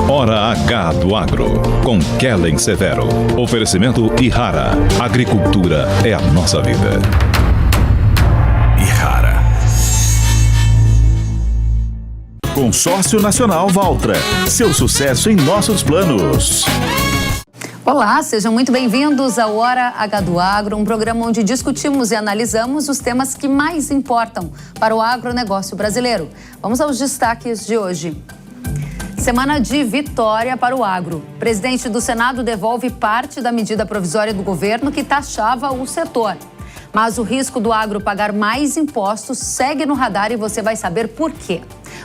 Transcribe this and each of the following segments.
Hora H do Agro, com Kellen Severo. Oferecimento Ihara. Agricultura é a nossa vida. Ihara. Consórcio Nacional Valtra. Seu sucesso em nossos planos. Olá, sejam muito bem-vindos ao Hora H do Agro, um programa onde discutimos e analisamos os temas que mais importam para o agronegócio brasileiro. Vamos aos destaques de hoje. Semana de vitória para o agro. O presidente do Senado devolve parte da medida provisória do governo que taxava o setor. Mas o risco do agro pagar mais impostos segue no radar e você vai saber por quê.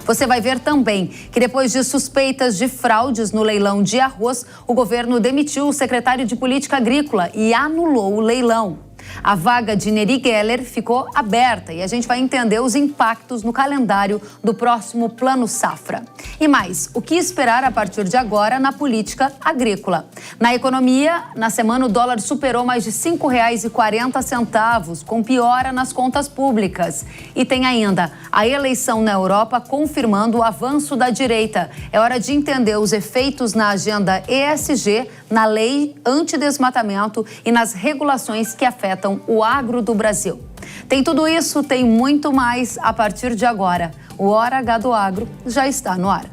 Você vai ver também que depois de suspeitas de fraudes no leilão de arroz, o governo demitiu o secretário de Política Agrícola e anulou o leilão. A vaga de Neri Geller ficou aberta e a gente vai entender os impactos no calendário do próximo Plano Safra. E mais, o que esperar a partir de agora na política agrícola? Na economia, na semana o dólar superou mais de R$ 5,40, com piora nas contas públicas. E tem ainda a eleição na Europa confirmando o avanço da direita. É hora de entender os efeitos na agenda ESG, na lei antidesmatamento e nas regulações que afetam o agro do Brasil. Tem tudo isso, tem muito mais a partir de agora. O Hora H do Agro já está no ar.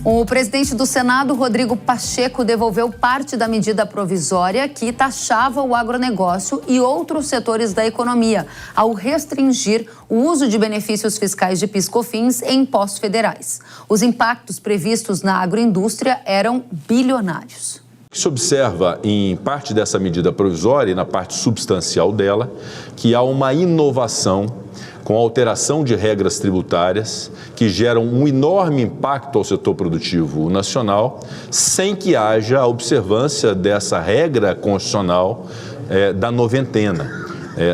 O presidente do Senado, Rodrigo Pacheco, devolveu parte da medida provisória que taxava o agronegócio e outros setores da economia, ao restringir o uso de benefícios fiscais de PIS/COFINS em impostos federais. Os impactos previstos na agroindústria eram bilionários. Se observa em parte dessa medida provisória e na parte substancial dela que há uma inovação com a alteração de regras tributárias que geram um enorme impacto ao setor produtivo nacional, sem que haja a observância dessa regra constitucional da noventena,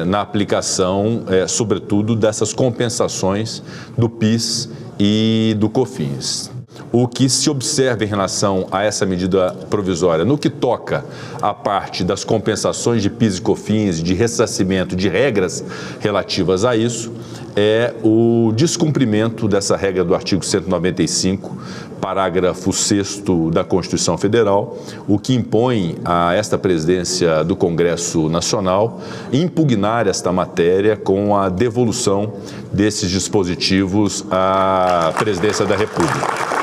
na aplicação, sobretudo, dessas compensações do PIS e do COFINS. O que se observa em relação a essa medida provisória, no que toca à parte das compensações de PIS e COFINS, de ressarcimento de regras relativas a isso, é o descumprimento dessa regra do artigo 195, parágrafo 6º da Constituição Federal, o que impõe a esta presidência do Congresso Nacional impugnar esta matéria com a devolução desses dispositivos à presidência da República.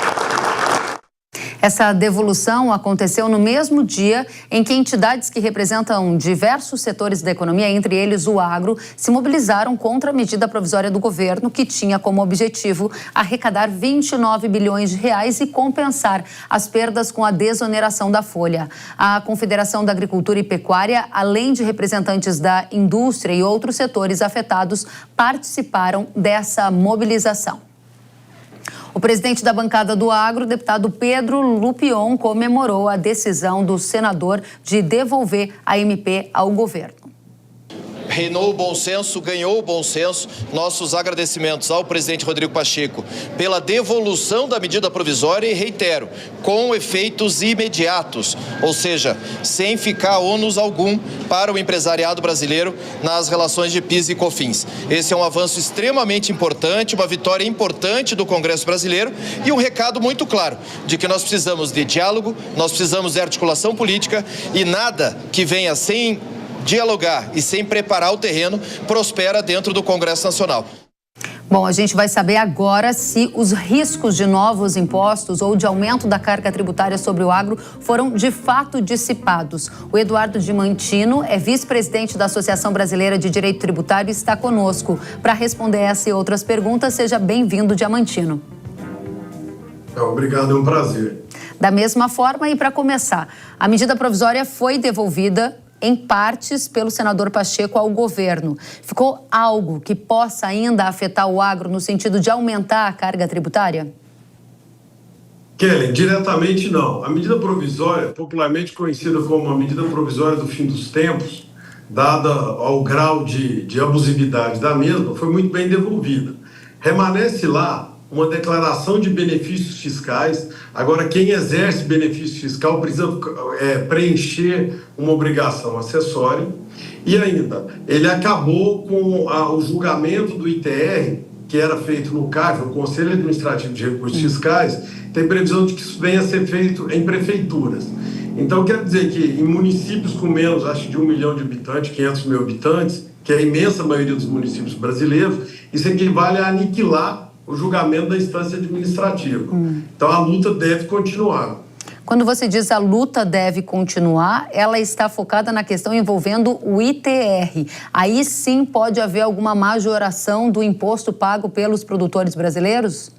Essa devolução aconteceu no mesmo dia em que entidades que representam diversos setores da economia, entre eles o agro, se mobilizaram contra a medida provisória do governo que tinha como objetivo arrecadar 29 bilhões de reais e compensar as perdas com a desoneração da folha. A Confederação da Agricultura e Pecuária, além de representantes da indústria e outros setores afetados, participaram dessa mobilização. O presidente da bancada do agro, deputado Pedro Lupion, comemorou a decisão do senador de devolver a MP ao governo. Reinou o bom senso, ganhou o bom senso. Nossos agradecimentos ao presidente Rodrigo Pacheco pela devolução da medida provisória e, reitero, com efeitos imediatos, ou seja, sem ficar ônus algum para o empresariado brasileiro nas relações de PIS e COFINS. Esse é um avanço extremamente importante, uma vitória importante do Congresso brasileiro e um recado muito claro de que nós precisamos de diálogo, nós precisamos de articulação política e nada que venha sem dialogar e sem preparar o terreno prospera dentro do Congresso Nacional. Bom, a gente vai saber agora se os riscos de novos impostos ou de aumento da carga tributária sobre o agro foram de fato dissipados. O Eduardo Diamantino é vice-presidente da Associação Brasileira de Direito Tributário e está conosco. Para responder essa e outras perguntas, seja bem-vindo, Diamantino. Obrigado, é um prazer. Da mesma forma, e para começar, a medida provisória foi devolvida em partes pelo senador Pacheco ao governo. Ficou algo que possa ainda afetar o agro no sentido de aumentar a carga tributária? Kellen, diretamente não. A medida provisória, popularmente conhecida como a medida provisória do fim dos tempos, dada ao grau de abusividade da mesma, foi muito bem devolvida. Remanesce lá uma declaração de benefícios fiscais. Agora, quem exerce benefício fiscal precisa preencher uma obrigação acessória E ainda, ele acabou com o julgamento do ITR, que era feito no CARF, o Conselho Administrativo de Recursos Fiscais, tem previsão de que isso venha a ser feito em prefeituras. Então, quer dizer que em municípios com menos, acho que de 1 milhão de habitantes, 500 mil habitantes, que é a imensa maioria dos municípios brasileiros, isso equivale a aniquilar o julgamento da instância administrativa. Então, a luta deve continuar. Quando você diz a luta deve continuar, ela está focada na questão envolvendo o ITR. Aí sim pode haver alguma majoração do imposto pago pelos produtores brasileiros?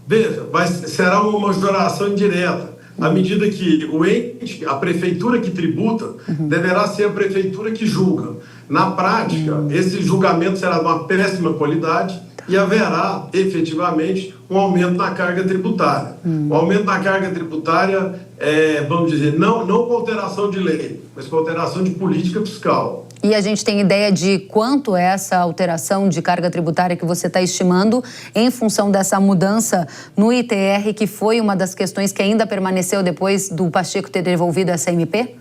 Veja, será uma majoração indireta, à medida que a prefeitura que tributa deverá ser a prefeitura que julga. Na prática, esse julgamento será de uma péssima qualidade e haverá, efetivamente, um aumento na carga tributária. O aumento na carga tributária vamos dizer, não com alteração de lei, mas com alteração de política fiscal. E a gente tem ideia de quanto é essa alteração de carga tributária que você está estimando em função dessa mudança no ITR, que foi uma das questões que ainda permaneceu depois do Pacheco ter devolvido essa MP?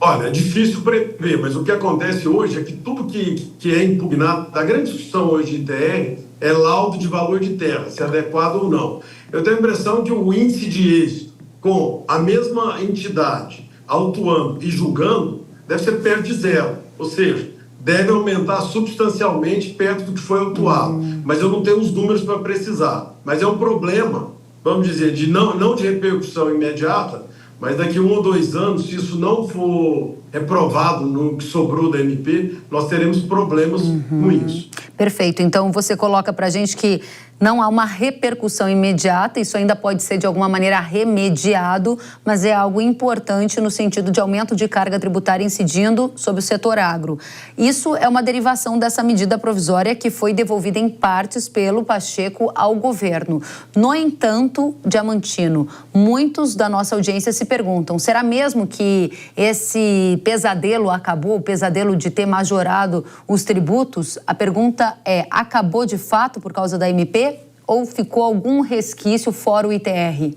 Olha, é difícil prever, mas o que acontece hoje é que tudo que é impugnado, a grande discussão hoje de ITR é laudo de valor de terra, se é adequado ou não. Eu tenho a impressão que o índice de êxito com a mesma entidade autuando e julgando deve ser perto de zero, ou seja, deve aumentar substancialmente perto do que foi autuado. Mas eu não tenho os números para precisar. Mas é um problema, vamos dizer, não de repercussão imediata, mas daqui a 1 ou 2 anos, se isso não for reprovado no que sobrou da MP, nós teremos problemas com isso. Perfeito. Então, você coloca para a gente que não há uma repercussão imediata, isso ainda pode ser de alguma maneira remediado, mas é algo importante no sentido de aumento de carga tributária incidindo sobre o setor agro. Isso é uma derivação dessa medida provisória que foi devolvida em partes pelo Pacheco ao governo. No entanto, Diamantino, muitos da nossa audiência se perguntam, será mesmo que esse pesadelo acabou, o pesadelo de ter majorado os tributos? A pergunta é, acabou de fato por causa da MP ou ficou algum resquício fora o ITR?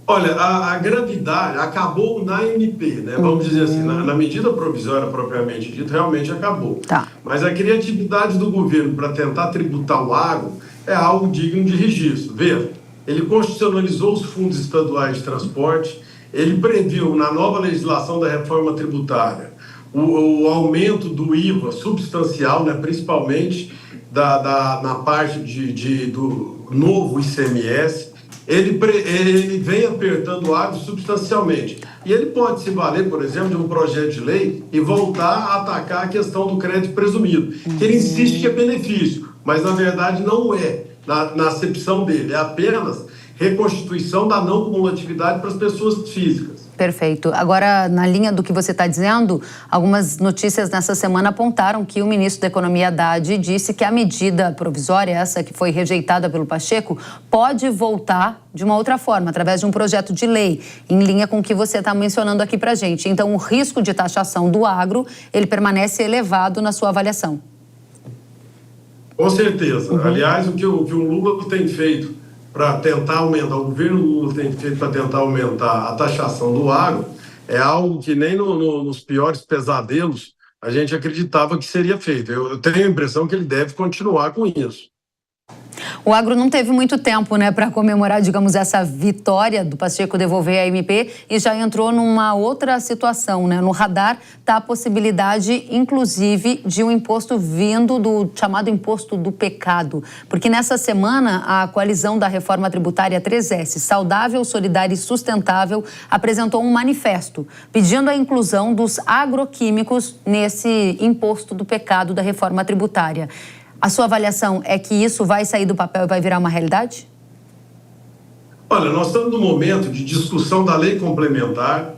Olha, a gravidade acabou na MP, né? Vamos dizer assim, na medida provisória propriamente dita, realmente acabou. Tá. Mas a criatividade do governo para tentar tributar o agro é algo digno de registro. Veja, ele constitucionalizou os fundos estaduais de transporte, ele previu na nova legislação da reforma tributária o aumento do IVA substancial, né, principalmente na parte do novo ICMS. Ele vem apertando o agro substancialmente. E ele pode se valer, por exemplo, de um projeto de lei e voltar a atacar a questão do crédito presumido, que ele insiste que é benefício, mas na verdade não é, na acepção dele, é apenas reconstituição da não cumulatividade para as pessoas físicas. Perfeito. Agora, na linha do que você está dizendo, algumas notícias nessa semana apontaram que o ministro da Economia, Haddad, disse que a medida provisória, essa que foi rejeitada pelo Pacheco, pode voltar de uma outra forma, através de um projeto de lei, em linha com o que você está mencionando aqui para a gente. Então, o risco de taxação do agro, ele permanece elevado na sua avaliação. Com certeza. Aliás, o que o Lula tem feito para tentar aumentar, o governo Lula tem feito para tentar aumentar a taxação do agro, é algo que nem nos piores pesadelos a gente acreditava que seria feito. Eu tenho a impressão que ele deve continuar com isso. O agro não teve muito tempo, né, para comemorar, digamos, essa vitória do Pacheco devolver a MP e já entrou numa outra situação, né? No radar está a possibilidade, inclusive, de um imposto vindo do chamado imposto do pecado. Porque nessa semana, a coalizão da reforma tributária 3S, Saudável, Solidária e Sustentável, apresentou um manifesto pedindo a inclusão dos agroquímicos nesse imposto do pecado da reforma tributária. A sua avaliação é que isso vai sair do papel e vai virar uma realidade? Olha, nós estamos no momento de discussão da lei complementar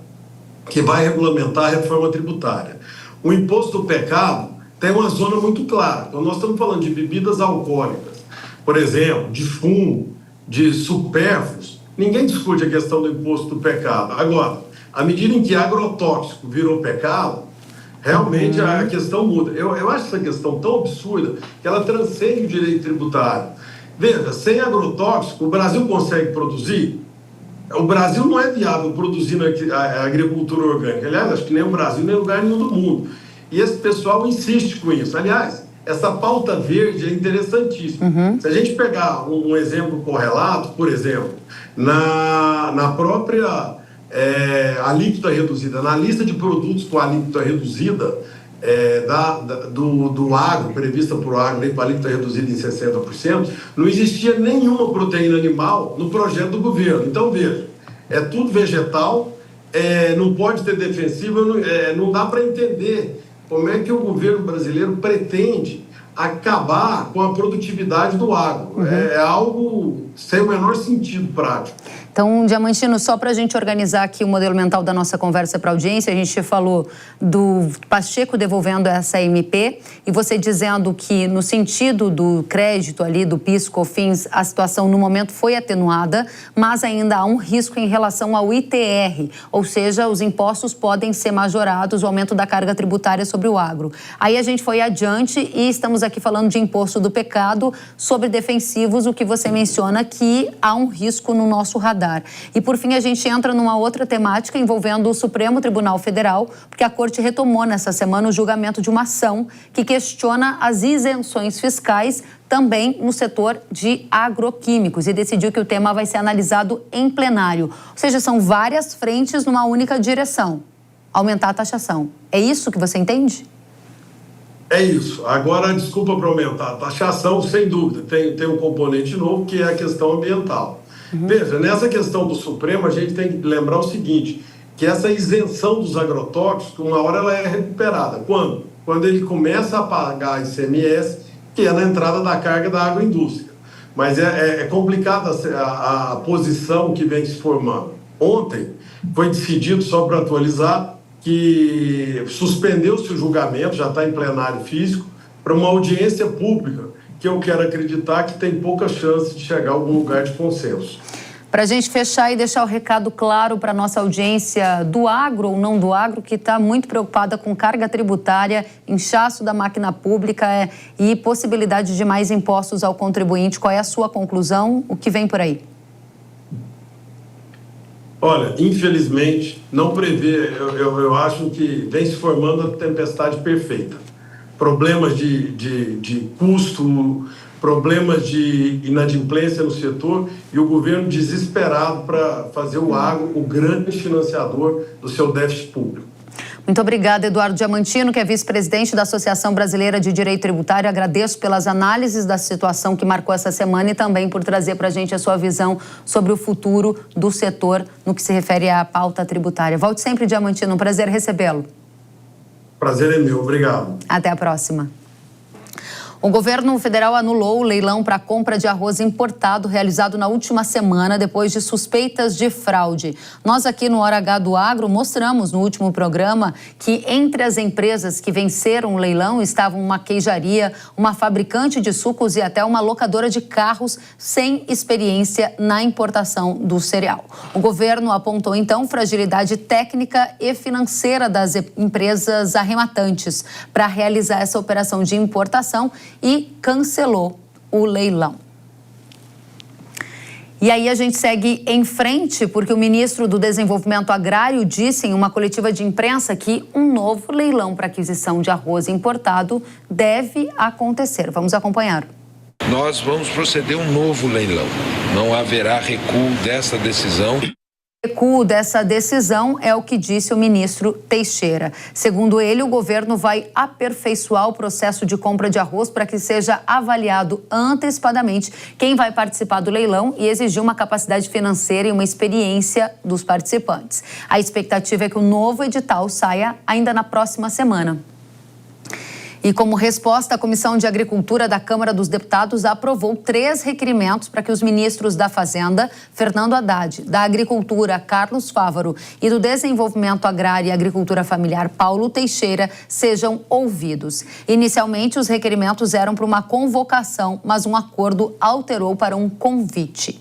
que vai regulamentar a reforma tributária. O imposto do pecado tem uma zona muito clara. Então, nós estamos falando de bebidas alcoólicas, por exemplo, de fumo, de supérfluos. Ninguém discute a questão do imposto do pecado. Agora, à medida em que agrotóxico virou pecado, realmente a questão muda. Eu acho essa questão tão absurda que ela transcende o direito tributário. Veja, sem agrotóxico, o Brasil consegue produzir? O Brasil não é viável produzindo a agricultura orgânica. Aliás, acho que nem o Brasil, nem lugar nenhum do mundo. E esse pessoal insiste com isso. Aliás, essa pauta verde é interessantíssima. Se a gente pegar um exemplo correlato, por exemplo, na própria alíquota reduzida, na lista de produtos com alíquota reduzida do agro, prevista por agro, com alíquota reduzida em 60%, não existia nenhuma proteína animal no projeto do governo. Então, veja, é tudo vegetal, não pode ter defensiva, não dá para entender como é que o governo brasileiro pretende acabar com a produtividade do agro. É algo sem o menor sentido prático. Então, Diamantino, só para a gente organizar aqui o modelo mental da nossa conversa para a audiência, a gente falou do Pacheco devolvendo essa MP e você dizendo que no sentido do crédito ali, do PIS, COFINS, a situação no momento foi atenuada, mas ainda há um risco em relação ao ITR, ou seja, os impostos podem ser majorados, o aumento da carga tributária sobre o agro. Aí a gente foi adiante e estamos aqui falando de imposto do pecado sobre defensivos, o que você menciona que há um risco no nosso radar. E, por fim, a gente entra numa outra temática envolvendo o Supremo Tribunal Federal, porque a Corte retomou nessa semana o julgamento de uma ação que questiona as isenções fiscais também no setor de agroquímicos e decidiu que o tema vai ser analisado em plenário. Ou seja, são várias frentes numa única direção, aumentar a taxação. É isso que você entende? É isso. Agora, desculpa para aumentar a taxação, sem dúvida, tem um componente novo que é a questão ambiental. Veja, nessa questão do Supremo, a gente tem que lembrar o seguinte, que essa isenção dos agrotóxicos, uma hora ela é recuperada. Quando? Quando ele começa a pagar ICMS, que é na entrada da carga da agroindústria. Mas é complicada a posição que vem se formando. Ontem foi decidido, só para atualizar, que suspendeu-se o julgamento, já está em plenário físico, para uma audiência pública, que eu quero acreditar que tem pouca chance de chegar a algum lugar de consenso. Para a gente fechar e deixar o recado claro para a nossa audiência do agro ou não do agro, que está muito preocupada com carga tributária, inchaço da máquina pública e possibilidade de mais impostos ao contribuinte. Qual é a sua conclusão? O que vem por aí? Olha, infelizmente, não prevê, eu acho que vem se formando a tempestade perfeita. Problemas de custo, problemas de inadimplência no setor e o governo desesperado para fazer o agro o grande financiador do seu déficit público. Muito obrigada, Eduardo Diamantino, que é vice-presidente da Associação Brasileira de Direito Tributário. Agradeço pelas análises da situação que marcou essa semana e também por trazer para a gente a sua visão sobre o futuro do setor no que se refere à pauta tributária. Volte sempre, Diamantino. Um prazer recebê-lo. Prazer é meu. Obrigado. Até a próxima. O governo federal anulou o leilão para a compra de arroz importado realizado na última semana depois de suspeitas de fraude. Nós aqui no Hora H do Agro mostramos no último programa que entre as empresas que venceram o leilão estavam uma queijaria, uma fabricante de sucos e até uma locadora de carros sem experiência na importação do cereal. O governo apontou então fragilidade técnica e financeira das empresas arrematantes para realizar essa operação de importação e cancelou o leilão. E aí a gente segue em frente, porque o ministro do Desenvolvimento Agrário disse em uma coletiva de imprensa que um novo leilão para aquisição de arroz importado deve acontecer. Vamos acompanhar. Nós vamos proceder um novo leilão. Não haverá recuo dessa decisão. Recuo dessa decisão é o que disse o ministro Teixeira. Segundo ele, o governo vai aperfeiçoar o processo de compra de arroz para que seja avaliado antecipadamente quem vai participar do leilão e exigir uma capacidade financeira e uma experiência dos participantes. A expectativa é que o novo edital saia ainda na próxima semana. E como resposta, a Comissão de Agricultura da Câmara dos Deputados aprovou 3 requerimentos para que os ministros da Fazenda, Fernando Haddad, da Agricultura, Carlos Fávaro, e do Desenvolvimento Agrário e Agricultura Familiar, Paulo Teixeira, sejam ouvidos. Inicialmente, os requerimentos eram para uma convocação, mas um acordo alterou para um convite.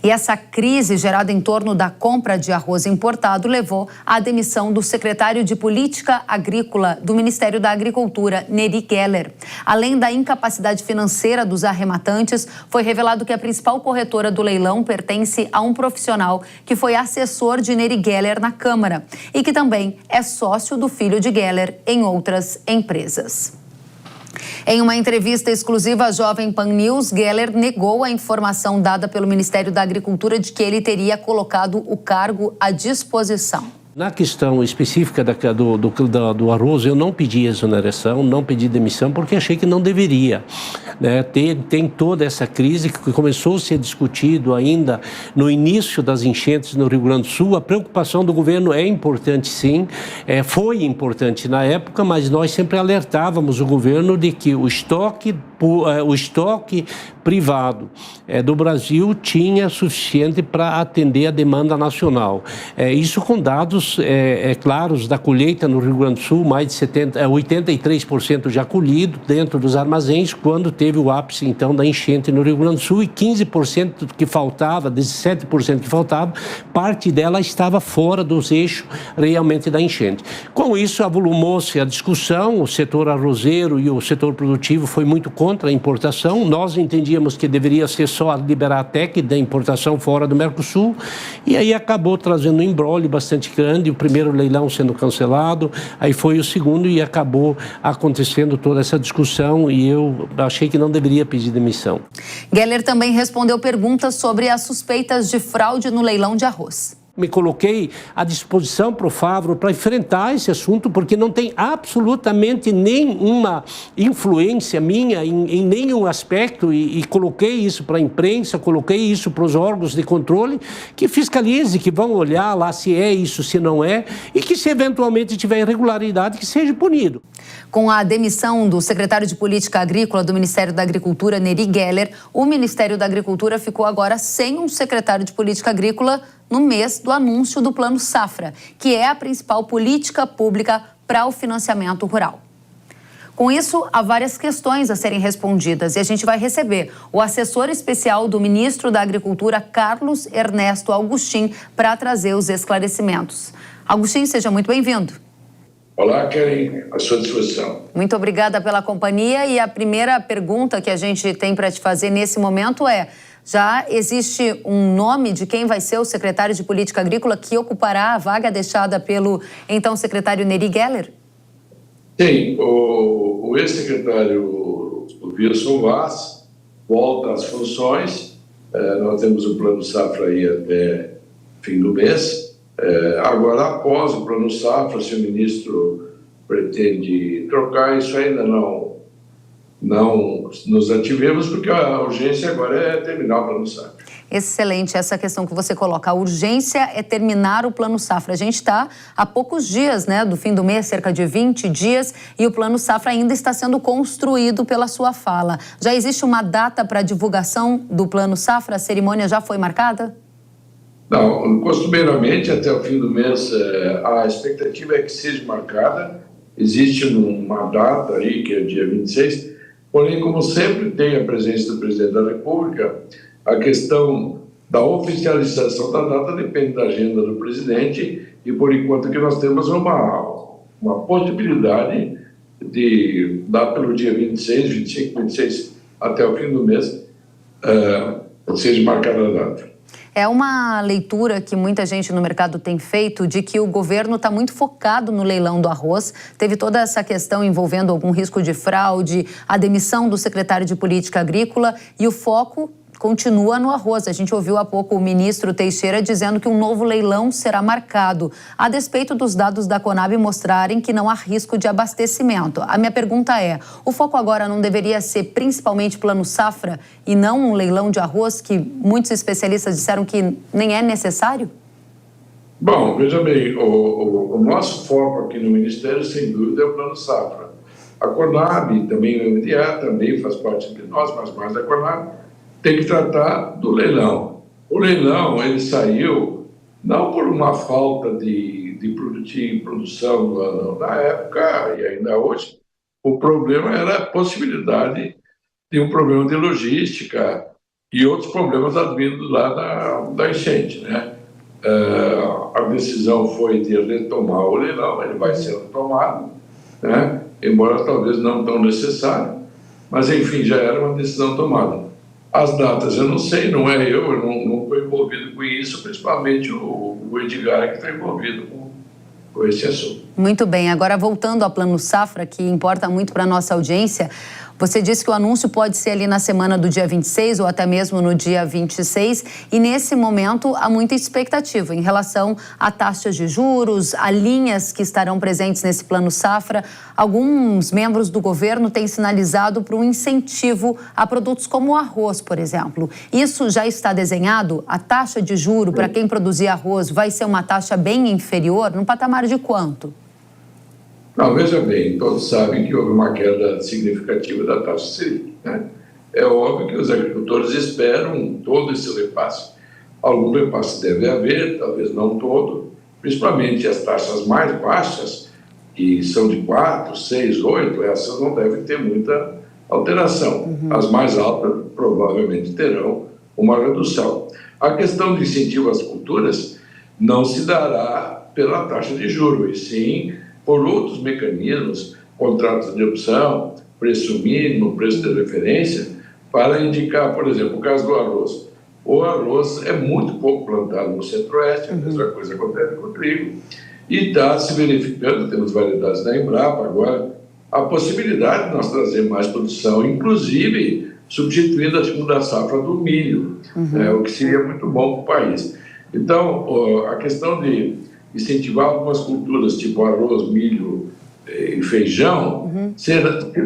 E essa crise gerada em torno da compra de arroz importado levou à demissão do secretário de Política Agrícola do Ministério da Agricultura, Neri Geller. Além da incapacidade financeira dos arrematantes, foi revelado que a principal corretora do leilão pertence a um profissional que foi assessor de Neri Geller na Câmara e que também é sócio do filho de Geller em outras empresas. Em uma entrevista exclusiva à Jovem Pan News, Geller negou a informação dada pelo Ministério da Agricultura de que ele teria colocado o cargo à disposição. Na questão específica do arroz, eu não pedi exoneração, não pedi demissão, porque achei que não deveria. Né? Tem toda essa crise que começou a ser discutido ainda no início das enchentes no Rio Grande do Sul. A preocupação do governo é importante, sim, foi importante na época, mas nós sempre alertávamos o governo de que o estoque privado do Brasil tinha suficiente para atender a demanda nacional. Isso com dados claros da colheita no Rio Grande do Sul, mais de 83% já colhido dentro dos armazéns, quando teve o ápice, então, da enchente no Rio Grande do Sul, e 15% que faltava, 17% que faltava, parte dela estava fora dos eixos realmente da enchente. Com isso, avolumou-se a discussão, o setor arrozeiro e o setor produtivo foi muito contra a importação. Nós entendíamos que deveria ser só liberar a TEC da importação fora do Mercosul, e aí acabou trazendo um imbróglio bastante grande, o primeiro leilão sendo cancelado, aí foi o segundo e acabou acontecendo toda essa discussão, e eu achei que não deveria pedir demissão. Geller também respondeu perguntas sobre as suspeitas de fraude no leilão de arroz. Me coloquei à disposição para o Favro para enfrentar esse assunto, porque não tem absolutamente nenhuma influência minha em nenhum aspecto, e coloquei isso para a imprensa, coloquei isso para os órgãos de controle, que fiscalize, que vão olhar lá se é isso, se não é, e que se eventualmente tiver irregularidade, que seja punido. Com a demissão do secretário de Política Agrícola do Ministério da Agricultura, Neri Geller, o Ministério da Agricultura ficou agora sem um secretário de Política Agrícola no mês do anúncio do Plano Safra, que é a principal política pública para o financiamento rural. Com isso, há várias questões a serem respondidas e a gente vai receber o assessor especial do ministro da Agricultura, Carlos Ernesto Augustin, para trazer os esclarecimentos. Augustin, seja muito bem-vindo. Olá, Kellen, à sua disposição. Muito obrigada pela companhia, e a primeira pergunta que a gente tem para te fazer nesse momento é: já existe um nome de quem vai ser o secretário de Política Agrícola que ocupará a vaga deixada pelo então secretário Neri Geller? Sim, o ex-secretário Wilson Vaz volta às funções. Nós temos o Plano Safra aí até fim do mês. Agora, após o Plano Safra, se o ministro pretende trocar, isso ainda não nos ativemos, porque a urgência agora é terminar o Plano Safra. Excelente essa questão que você coloca. A urgência é terminar o Plano Safra. A gente está há poucos dias, né, do fim do mês, cerca de 20 dias, e o Plano Safra ainda está sendo construído pela sua fala. Já existe uma data para a divulgação do Plano Safra? A cerimônia já foi marcada? Não, costumeiramente, até o fim do mês, a expectativa é que seja marcada. Existe uma data aí, que é dia 26, porém, como sempre tem a presença do presidente da República, a questão da oficialização da data depende da agenda do presidente, e por enquanto que nós temos uma possibilidade de dar pelo dia 26, 25, 26 até o fim do mês, seja marcada a data. É uma leitura que muita gente no mercado tem feito de que o governo está muito focado no leilão do arroz. Teve toda essa questão envolvendo algum risco de fraude, a demissão do secretário de Política Agrícola, e o foco continua no arroz. A gente ouviu há pouco o ministro Teixeira dizendo que um novo leilão será marcado, a despeito dos dados da Conab mostrarem que não há risco de abastecimento. A minha pergunta é: o foco agora não deveria ser principalmente Plano Safra e não um leilão de arroz, que muitos especialistas disseram que nem é necessário? Bom, veja bem, o nosso foco aqui no Ministério, sem dúvida, é o Plano Safra. A Conab, também o MDA, também faz parte de nós, mas mais a Conab, tem que tratar do leilão. O leilão, ele saiu não por uma falta de produção do ano. Na época, e ainda hoje, o problema era a possibilidade de um problema de logística e outros problemas advindos lá da enchente, né? A decisão foi de retomar o leilão, ele vai ser retomado, né? Embora talvez não tão necessário, mas enfim, já era uma decisão tomada. As datas eu não sei, não é eu não estou envolvido com isso, principalmente o Edgar que está envolvido com esse assunto. Muito bem, agora voltando ao Plano Safra, que importa muito para a nossa audiência, você disse que o anúncio pode ser ali na semana do dia 26 ou até mesmo no dia 26, e nesse momento há muita expectativa em relação a taxas de juros, a linhas que estarão presentes nesse Plano Safra. Alguns membros do governo têm sinalizado para um incentivo a produtos como o arroz, por exemplo. Isso já está desenhado? A taxa de juro para quem produzir arroz vai ser uma taxa bem inferior, num patamar de quanto? Não, veja bem, todos sabem que houve uma queda significativa da taxa Selic, né? É óbvio que os agricultores esperam todo esse repasse. Algum repasse deve haver, talvez não todo, principalmente as taxas mais baixas, que são de 4, 6, 8, essas não devem ter muita alteração. As mais altas provavelmente terão uma redução. A questão de incentivo às culturas não se dará pela taxa de juros, e sim por outros mecanismos, contratos de opção, preço mínimo, preço de referência, para indicar, por exemplo, o caso do arroz. O arroz é muito pouco plantado no Centro-Oeste, a mesma coisa acontece com o trigo, e está se verificando, temos variedades da Embrapa agora, a possibilidade de nós trazer mais produção, inclusive substituindo a segunda safra do milho, o que seria muito bom para o país. Então, a questão de incentivar algumas culturas, tipo arroz, milho e feijão, se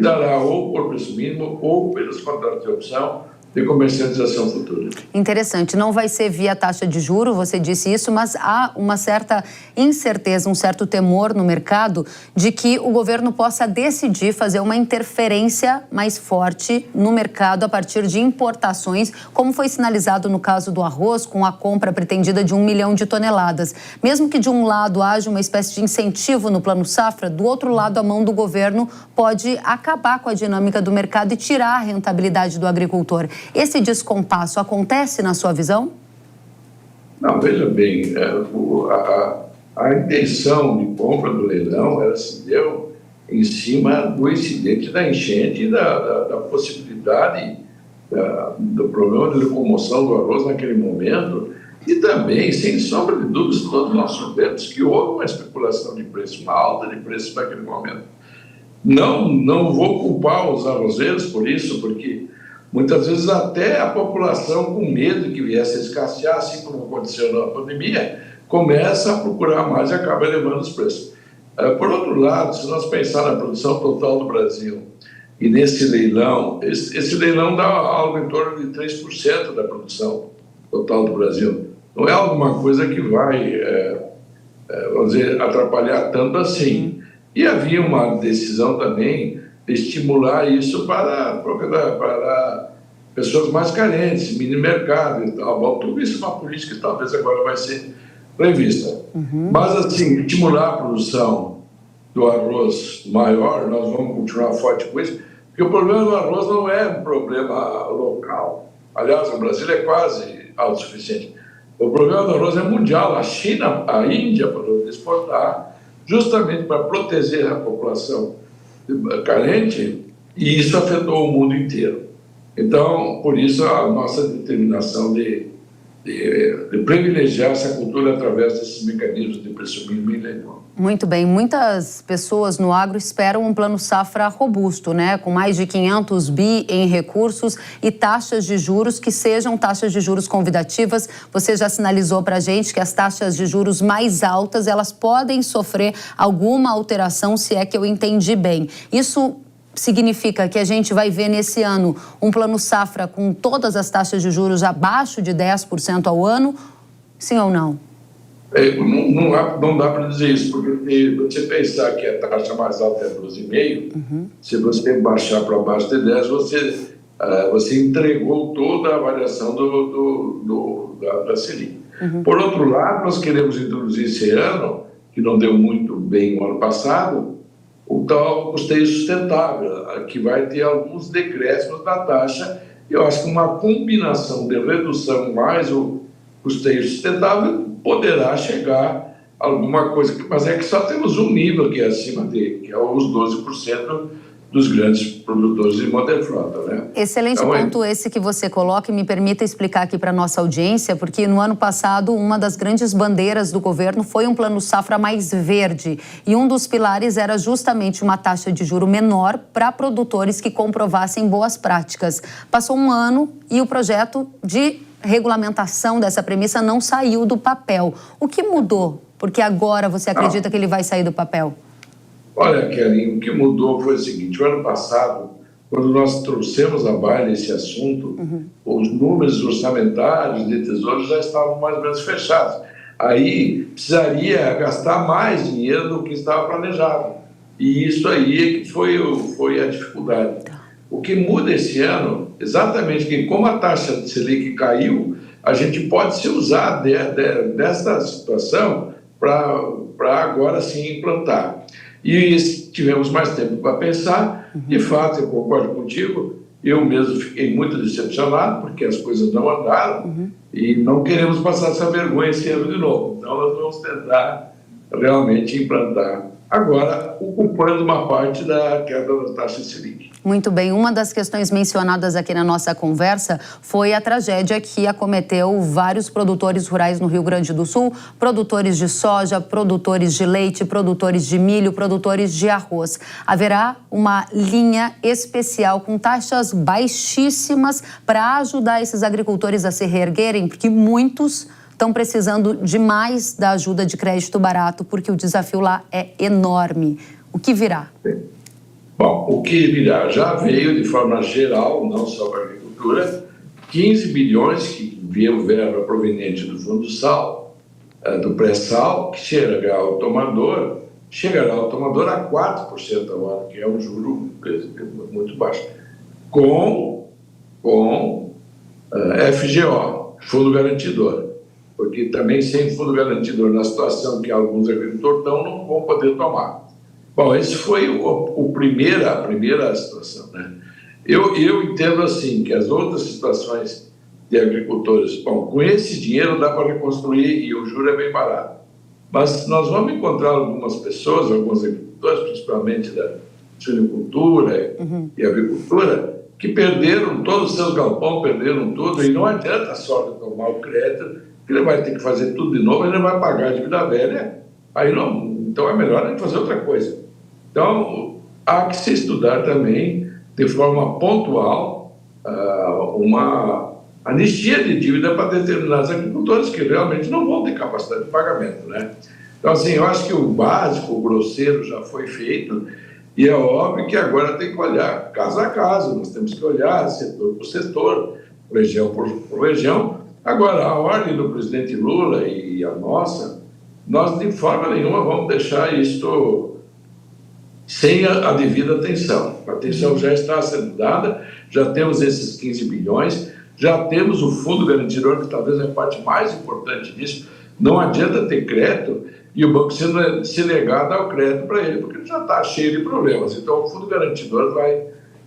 dará ou por preço mínimo ou pelos contratos de opção de comercialização futura. Interessante. Não vai ser via taxa de juro, você disse isso, mas há uma certa incerteza, um certo temor no mercado de que o governo possa decidir fazer uma interferência mais forte no mercado a partir de importações, como foi sinalizado no caso do arroz, com a compra pretendida de 1 milhão de toneladas. Mesmo que de um lado haja uma espécie de incentivo no Plano Safra, do outro lado a mão do governo pode acabar com a dinâmica do mercado e tirar a rentabilidade do agricultor. Esse descompasso acontece na sua visão? Não, veja bem, a intenção de compra do leilão, ela se deu em cima do incidente da enchente e da possibilidade do problema de locomoção do arroz naquele momento, e também, sem sombra de dúvidas, todos nós sabemos que houve uma especulação de preço, uma alta de preço naquele momento. Não vou culpar os arrozeiros por isso, porque muitas vezes até a população, com medo de que viesse a escassear, assim como aconteceu na pandemia, começa a procurar mais e acaba elevando os preços. Por outro lado, se nós pensar na produção total do Brasil e nesse leilão, esse leilão dá algo em torno de 3% da produção total do Brasil. Não é alguma coisa que vai vamos dizer, atrapalhar tanto assim. E havia uma decisão também de estimular isso para pessoas mais carentes, mini mercado e tal. Bom, tudo isso é uma política que talvez agora vai ser prevista. Mas, assim, estimular a produção do arroz maior, nós vamos continuar forte com isso, porque o problema do arroz não é um problema local. Aliás, o Brasil é quase autossuficiente. O problema do arroz é mundial. A China, a Índia, para exportar, justamente para proteger a população carente, e isso afetou o mundo inteiro. Então, por isso, a nossa determinação de privilegiar essa cultura através desses mecanismos de preço mínimo e leilão. Muito bem. Muitas pessoas no agro esperam um plano safra robusto, né? Com mais de 500 bi em recursos e taxas de juros que sejam taxas de juros convidativas. Você já sinalizou para a gente que as taxas de juros mais altas, elas podem sofrer alguma alteração, se é que eu entendi bem. Isso significa que a gente vai ver nesse ano um plano safra com todas as taxas de juros abaixo de 10% ao ano? Sim ou não? Não dá para dizer isso, porque se você pensar que a taxa mais alta é 12,5%, se você baixar para baixo de 10%, você entregou toda a variação da Selic. Por outro lado, nós queremos introduzir esse ano, que não deu muito bem no ano passado, o tal custeio sustentável, que vai ter alguns decréscimos da taxa. Eu acho que uma combinação de redução mais custeio sustentável, poderá chegar a alguma coisa, mas é que só temos um nível que é acima dele, que é os 12% dos grandes produtores de motorfrota, né? Excelente então, ponto esse que você coloca, e me permita explicar aqui para a nossa audiência, porque no ano passado uma das grandes bandeiras do governo foi um plano safra mais verde, e um dos pilares era justamente uma taxa de juro menor para produtores que comprovassem boas práticas. Passou um ano e o projeto de regulamentação dessa premissa não saiu do papel. O que mudou? Porque agora você acredita que ele vai sair do papel? Olha, Kelly, o que mudou foi o seguinte: o ano passado, quando nós trouxemos à baila esse assunto, os números orçamentários de tesouro já estavam mais ou menos fechados. Aí precisaria gastar mais dinheiro do que estava planejado. E isso aí é que foi a dificuldade. O que muda esse ano, exatamente que como a taxa de Selic caiu, a gente pode se usar desta situação para agora sim implantar. E tivemos mais tempo para pensar. De fato, eu concordo contigo, eu mesmo fiquei muito decepcionado, porque as coisas não andaram, e não queremos passar essa vergonha esse ano de novo. Então, nós vamos tentar realmente implantar, agora ocupando uma parte da queda da taxa Selic. Muito bem. Uma das questões mencionadas aqui na nossa conversa foi a tragédia que acometeu vários produtores rurais no Rio Grande do Sul, produtores de soja, produtores de leite, produtores de milho, produtores de arroz. Haverá uma linha especial com taxas baixíssimas para ajudar esses agricultores a se reerguerem, porque muitos estão precisando demais da ajuda de crédito barato, porque o desafio lá é enorme. O que virá? Bom, o que virá já veio de forma geral, não só para a agricultura, 15 bilhões que veio verba proveniente do Fundo do Sal, do pré-sal, que chegará ao tomador a 4% ao ano, que é um juro muito baixo, com FGO, Fundo Garantidor, porque também sem Fundo Garantidor, na situação que alguns agricultores estão, não vão poder tomar. Bom, esse foi a primeira situação, né? Eu entendo assim, que as outras situações de agricultores, bom, com esse dinheiro dá para reconstruir e o juro é bem barato. Mas nós vamos encontrar algumas pessoas, alguns agricultores, principalmente da suinocultura e avicultura, que perderam todos os seus galpões, perderam tudo, e não adianta só tomar o crédito, que ele vai ter que fazer tudo de novo, ele vai pagar a dívida velha, aí não. Então é melhor a gente fazer outra coisa. Então, há que se estudar também, de forma pontual, uma anistia de dívida para determinados agricultores que realmente não vão ter capacidade de pagamento, né? Então, assim, eu acho que o básico, o grosseiro já foi feito, e é óbvio que agora tem que olhar caso a caso, nós temos que olhar setor por setor, região por região. Agora, a ordem do presidente Lula e a nossa, nós de forma nenhuma vamos deixar isto sem a devida atenção. A atenção já está sendo dada, já temos esses 15 bilhões, já temos o Fundo Garantidor, que talvez é a parte mais importante disso. Não adianta ter crédito e o banco se negar a dar o crédito para ele, porque ele já está cheio de problemas. Então, o Fundo Garantidor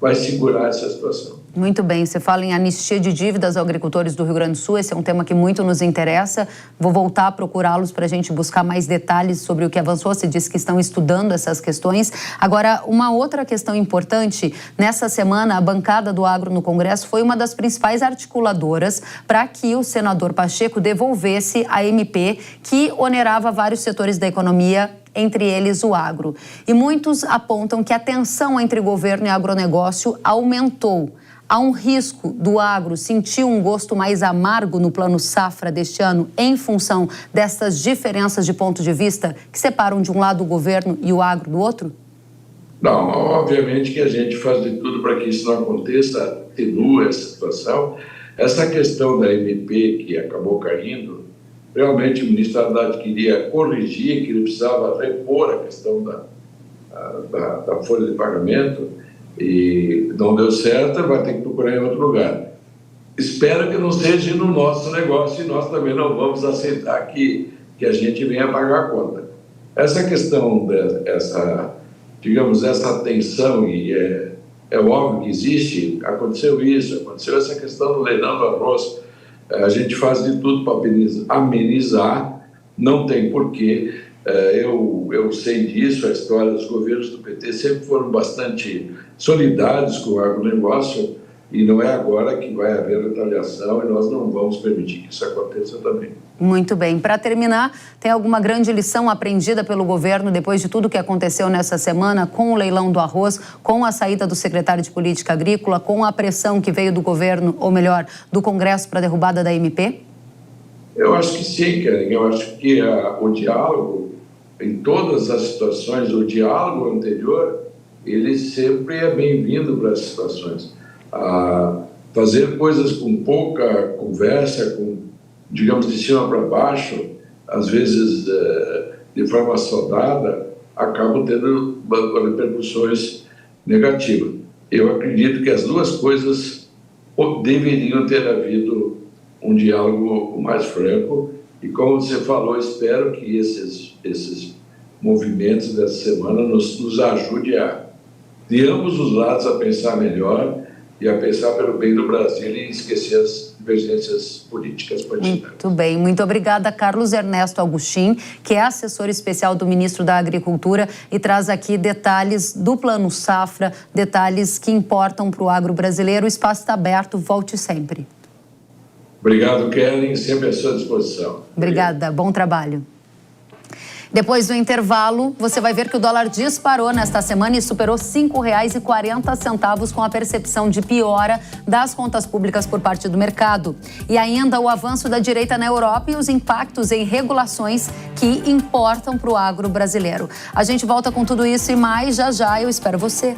vai segurar essa situação. Muito bem, você fala em anistia de dívidas aos agricultores do Rio Grande do Sul, esse é um tema que muito nos interessa. Vou voltar a procurá-los para a gente buscar mais detalhes sobre o que avançou. Você disse que estão estudando essas questões. Agora, uma outra questão importante, nessa semana a bancada do agro no Congresso foi uma das principais articuladoras para que o senador Pacheco devolvesse a MP que onerava vários setores da economia, entre eles o agro. E muitos apontam que a tensão entre governo e agronegócio aumentou. Há um risco do agro sentir um gosto mais amargo no plano safra deste ano em função dessas diferenças de ponto de vista que separam de um lado o governo e o agro do outro? Não, obviamente que a gente faz de tudo para que isso não aconteça, atenua essa situação. Essa questão da MP que acabou caindo, realmente o ministro Haddad queria corrigir, que ele precisava repor a questão da folha de pagamento, e não deu certo, vai ter que procurar em outro lugar. Espero que não seja no nosso negócio e nós também não vamos aceitar que a gente venha pagar a conta. Essa questão, essa tensão, e é óbvio que existe, aconteceu essa questão do leilão do arroz, A gente faz de tudo para amenizar, não tem porquê. Eu sei disso, a história dos governos do PT sempre foram bastante solidários com o agronegócio e não é agora que vai haver retaliação e nós não vamos permitir que isso aconteça também. Muito bem. Para terminar, tem alguma grande lição aprendida pelo governo depois de tudo que aconteceu nessa semana com o leilão do arroz, com a saída do secretário de Política Agrícola, com a pressão que veio do governo, ou melhor, do Congresso para a derrubada da MP? Eu acho que sim, Karen. Eu acho que o diálogo, em todas as situações, o diálogo anterior, ele sempre é bem-vindo para as situações. Fazer coisas com pouca conversa, com, digamos, de cima para baixo, às vezes de forma soldada, acabam tendo repercussões negativas. Eu acredito que as duas coisas deveriam ter havido um diálogo mais franco e, como você falou, espero que esses movimentos dessa semana nos ajude de ambos os lados a pensar melhor e a pensar pelo bem do Brasil e esquecer as divergências políticas partidárias. Muito bem, muito obrigada, Carlos Ernesto Augustin, que é assessor especial do ministro da Agricultura e traz aqui detalhes do Plano Safra, detalhes que importam para o agro brasileiro. O espaço está aberto, volte sempre. Obrigado, Kellen, sempre à sua disposição. Obrigada, bom trabalho. Depois do intervalo, você vai ver que o dólar disparou nesta semana e superou R$ 5,40 com a percepção de piora das contas públicas por parte do mercado. E ainda o avanço da direita na Europa e os impactos em regulações que importam para o agro brasileiro. A gente volta com tudo isso e mais já, eu espero você.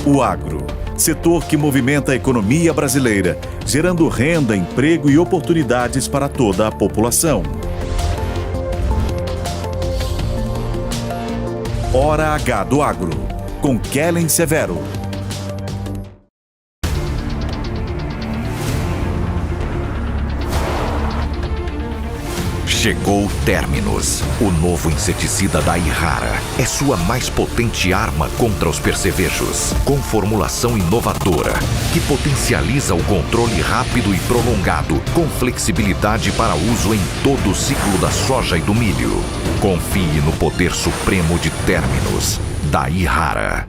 O agro, setor que movimenta a economia brasileira, gerando renda, emprego e oportunidades para toda a população. Hora H do Agro, com Kellen Severo. Chegou o Terminus, o novo inseticida da Irrara. É sua mais potente arma contra os percevejos, com formulação inovadora, que potencializa o controle rápido e prolongado, com flexibilidade para uso em todo o ciclo da soja e do milho. Confie no poder supremo de Terminus, da Irrara.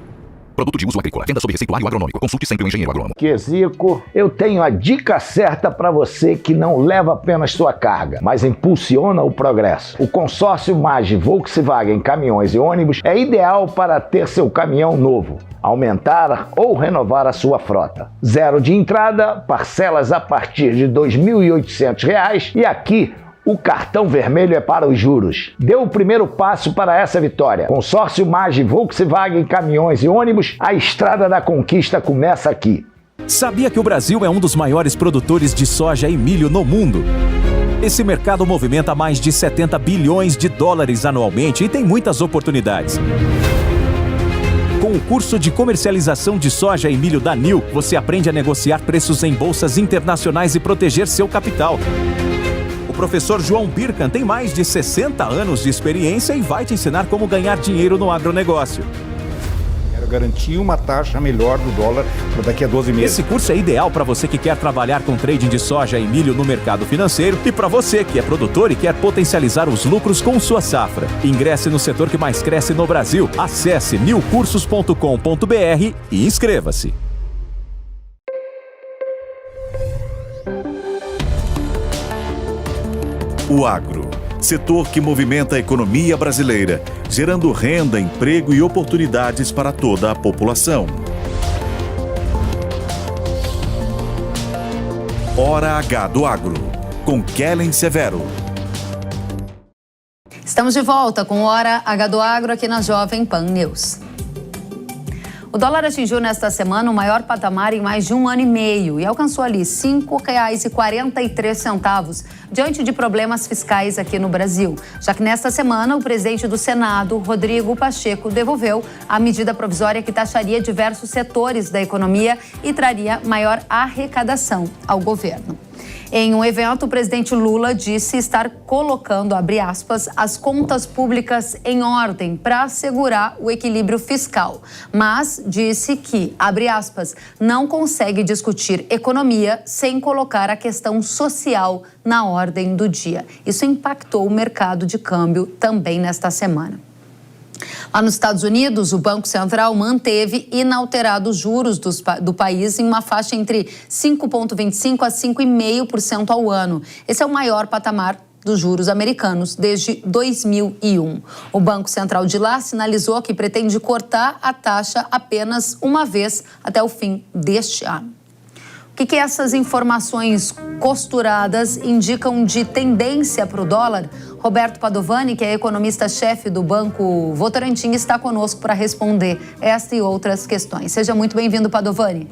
Produto de uso agrícola. Venda sob receituário agronômico. Consulte sempre o engenheiro agrônomo. Zico, eu tenho a dica certa para você que não leva apenas sua carga, mas impulsiona o progresso. O consórcio MAGE Volkswagen Caminhões e Ônibus é ideal para ter seu caminhão novo, aumentar ou renovar a sua frota. Zero de entrada, parcelas a partir de R$ 2.800 e aqui o cartão vermelho é para os juros. Dê o primeiro passo para essa vitória. Consórcio MAGE Volkswagen Caminhões e Ônibus, a estrada da conquista começa aqui. Sabia que o Brasil é um dos maiores produtores de soja e milho no mundo? Esse mercado movimenta mais de 70 bilhões de dólares anualmente e tem muitas oportunidades. Com o curso de comercialização de soja e milho da NIL, você aprende a negociar preços em bolsas internacionais e proteger seu capital. O professor João Birkan tem mais de 60 anos de experiência e vai te ensinar como ganhar dinheiro no agronegócio. Quero garantir uma taxa melhor do dólar para daqui a 12 meses. Esse curso é ideal para você que quer trabalhar com trading de soja e milho no mercado financeiro e para você que é produtor e quer potencializar os lucros com sua safra. Ingresse no setor que mais cresce no Brasil. Acesse nilcursos.com.br e inscreva-se. O agro, setor que movimenta a economia brasileira, gerando renda, emprego e oportunidades para toda a população. Hora H do Agro, com Kellen Severo. Estamos de volta com Hora H do Agro aqui na Jovem Pan News. O dólar atingiu nesta semana o maior patamar em mais de um ano e meio e alcançou ali R$ 5,43, diante de problemas fiscais aqui no Brasil. Já que nesta semana o presidente do Senado, Rodrigo Pacheco, devolveu a medida provisória que taxaria diversos setores da economia e traria maior arrecadação ao governo. Em um evento, o presidente Lula disse estar colocando, abre aspas, as contas públicas em ordem para assegurar o equilíbrio fiscal. Mas disse que, abre aspas, não consegue discutir economia sem colocar a questão social na ordem do dia. Isso impactou o mercado de câmbio também nesta semana. Lá nos Estados Unidos, o Banco Central manteve inalterados os juros do país em uma faixa entre 5,25% a 5,5% ao ano. Esse é o maior patamar dos juros americanos desde 2001. O Banco Central de lá sinalizou que pretende cortar a taxa apenas uma vez até o fim deste ano. O que essas informações costuradas indicam de tendência para o dólar? Roberto Padovani, que é economista-chefe do Banco Votorantim, está conosco para responder esta e outras questões. Seja muito bem-vindo, Padovani.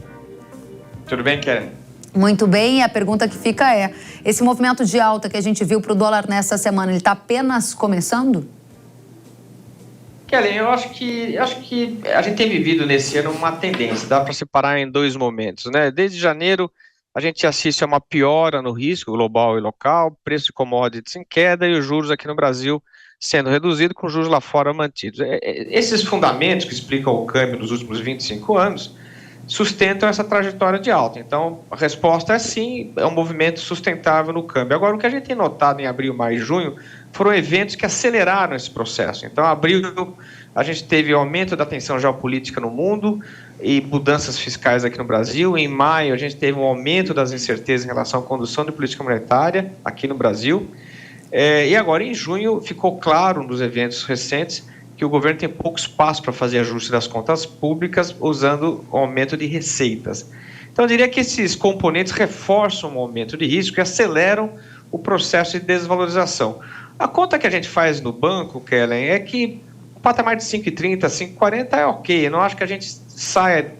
Tudo bem, Kellen? Muito bem, e a pergunta que fica é, esse movimento de alta que a gente viu para o dólar nessa semana, ele está apenas começando? Kellen, eu acho que a gente tem vivido nesse ano uma tendência, dá para separar em dois momentos, né? Desde janeiro, a gente assiste a uma piora no risco global e local, preço de commodities em queda e os juros aqui no Brasil sendo reduzidos, com os juros lá fora mantidos. Esses fundamentos que explicam o câmbio nos últimos 25 anos sustentam essa trajetória de alta. Então, a resposta é sim, é um movimento sustentável no câmbio. Agora, o que a gente tem notado em abril, maio e junho foram eventos que aceleraram esse processo. Então, em abril, a gente teve aumento da tensão geopolítica no mundo e mudanças fiscais aqui no Brasil. Em maio, a gente teve um aumento das incertezas em relação à condução de política monetária aqui no Brasil. E agora, em junho, ficou claro nos eventos recentes que o governo tem pouco espaço para fazer ajuste das contas públicas usando o aumento de receitas. Então, eu diria que esses componentes reforçam o aumento de risco e aceleram o processo de desvalorização. A conta que a gente faz no banco, Kellen, é que o patamar de 5,30, 5,40 é ok. Eu não acho que a gente saia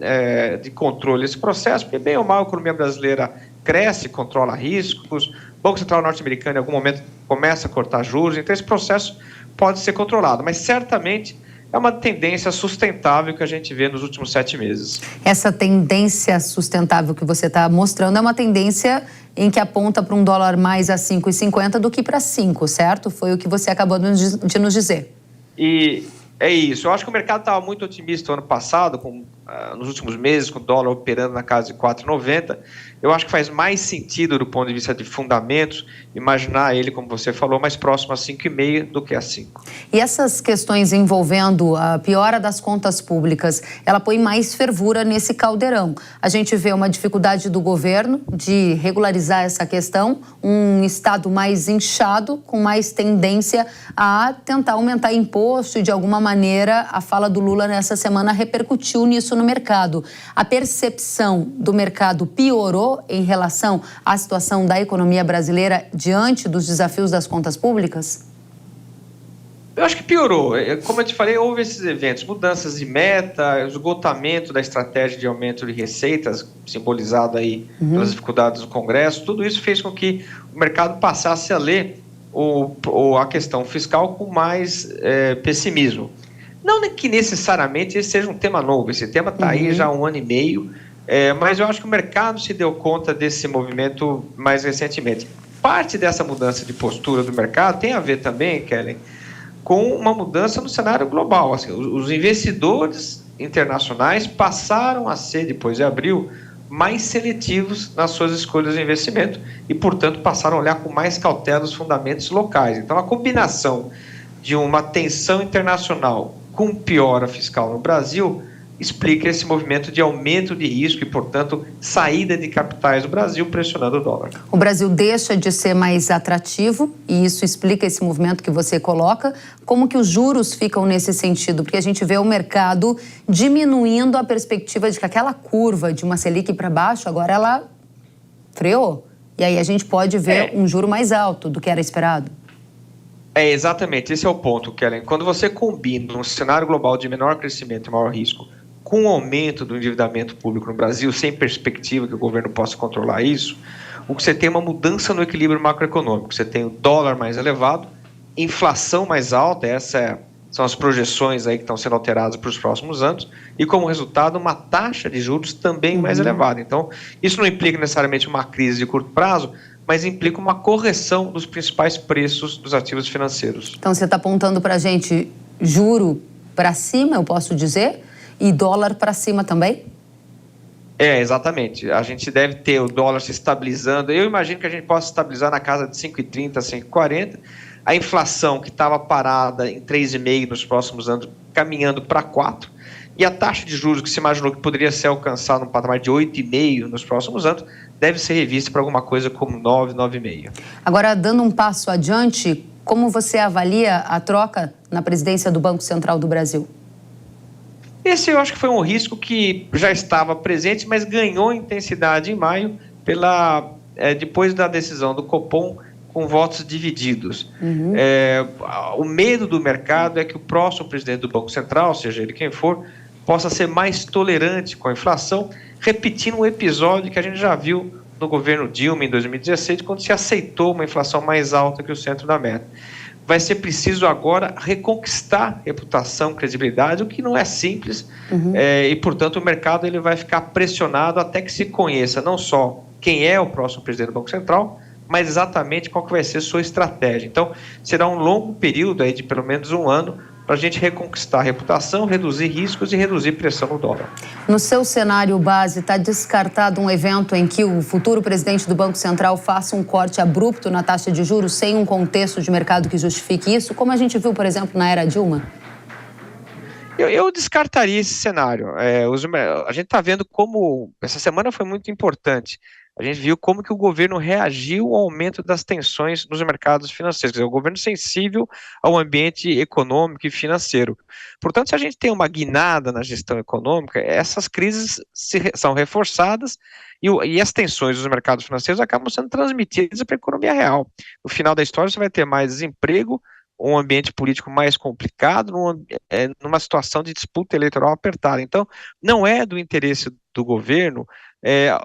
de controle desse processo, porque bem ou mal a economia brasileira cresce, controla riscos, o Banco Central norte-americano em algum momento começa a cortar juros, então esse processo pode ser controlado, mas certamente é uma tendência sustentável que a gente vê nos últimos 7 meses. Essa tendência sustentável que você está mostrando é uma tendência em que aponta para um dólar mais a 5,50 do que para 5, certo? Foi o que você acabou de nos dizer. E é isso. Eu acho que o mercado estava muito otimista no ano passado, nos últimos meses, com o dólar operando na casa de 4,90. Eu acho que faz mais sentido, do ponto de vista de fundamentos, imaginar ele, como você falou, mais próximo a 5,5 do que a 5. E essas questões envolvendo a piora das contas públicas, ela põe mais fervura nesse caldeirão. A gente vê uma dificuldade do governo de regularizar essa questão, um Estado mais inchado, com mais tendência a tentar aumentar imposto e, de alguma maneira, a fala do Lula nessa semana repercutiu nisso no mercado. A percepção do mercado piorou em relação à situação da economia brasileira diante dos desafios das contas públicas? Eu acho que piorou. Como eu te falei, houve esses eventos, mudanças de meta, esgotamento da estratégia de aumento de receitas, simbolizado aí pelas dificuldades do Congresso. Tudo isso fez com que o mercado passasse a ler a questão fiscal com mais pessimismo. Não que necessariamente esse seja um tema novo, esse tema está aí já há 1 ano e meio, mas eu acho que o mercado se deu conta desse movimento mais recentemente. Parte dessa mudança de postura do mercado tem a ver também, Kellen, com uma mudança no cenário global. Assim, os investidores internacionais passaram a ser, depois de abril, mais seletivos nas suas escolhas de investimento e, portanto, passaram a olhar com mais cautela os fundamentos locais. Então, a combinação de uma tensão internacional com piora fiscal no Brasil explica esse movimento de aumento de risco e, portanto, saída de capitais do Brasil pressionando o dólar. O Brasil deixa de ser mais atrativo e isso explica esse movimento que você coloca. Como que os juros ficam nesse sentido? Porque a gente vê o mercado diminuindo a perspectiva de que aquela curva de uma Selic para baixo, agora ela freou. E aí a gente pode ver um juro mais alto do que era esperado. Exatamente, esse é o ponto, Kellen. Quando você combina um cenário global de menor crescimento e maior risco com o aumento do endividamento público no Brasil, sem perspectiva que o governo possa controlar isso, o que você tem é uma mudança no equilíbrio macroeconômico. Você tem o dólar mais elevado, inflação mais alta, são as projeções aí que estão sendo alteradas para os próximos anos, e como resultado, uma taxa de juros também mais elevada. Então, isso não implica necessariamente uma crise de curto prazo, mas implica uma correção dos principais preços dos ativos financeiros. Então você está apontando para a gente juro para cima, eu posso dizer, e dólar para cima também? Exatamente. A gente deve ter o dólar se estabilizando. Eu imagino que a gente possa estabilizar na casa de 5,30, 5,40. A inflação, que estava parada em 3,5 nos próximos anos, caminhando para 4. E a taxa de juros, que se imaginou que poderia ser alcançada no patamar de 8,5 nos próximos anos, deve ser revista para alguma coisa como 9, 9,5. Agora, dando um passo adiante, como você avalia a troca na presidência do Banco Central do Brasil? Esse eu acho que foi um risco que já estava presente, mas ganhou intensidade em maio depois da decisão do Copom com votos divididos. O medo do mercado é que o próximo presidente do Banco Central, seja ele quem for, possa ser mais tolerante com a inflação, repetindo um episódio que a gente já viu no governo Dilma em 2016, quando se aceitou uma inflação mais alta que o centro da meta. Vai ser preciso agora reconquistar reputação, credibilidade, o que não é simples, e, portanto, o mercado ele vai ficar pressionado até que se conheça não só quem é o próximo presidente do Banco Central, mas exatamente qual que vai ser a sua estratégia. Então, será um longo período aí de pelo menos um ano para a gente reconquistar a reputação, reduzir riscos e reduzir pressão no dólar. No seu cenário base, está descartado um evento em que o futuro presidente do Banco Central faça um corte abrupto na taxa de juros sem um contexto de mercado que justifique isso, como a gente viu, por exemplo, na era Dilma? Eu descartaria esse cenário. A gente está vendo como essa semana foi muito importante. A gente viu como que o governo reagiu ao aumento das tensões nos mercados financeiros. Quer dizer, o governo sensível ao ambiente econômico e financeiro. Portanto, se a gente tem uma guinada na gestão econômica, essas crises são reforçadas e as tensões dos mercados financeiros acabam sendo transmitidas para a economia real. No final da história, você vai ter mais desemprego, um ambiente político mais complicado, numa situação de disputa eleitoral apertada. Então, não é do interesse do governo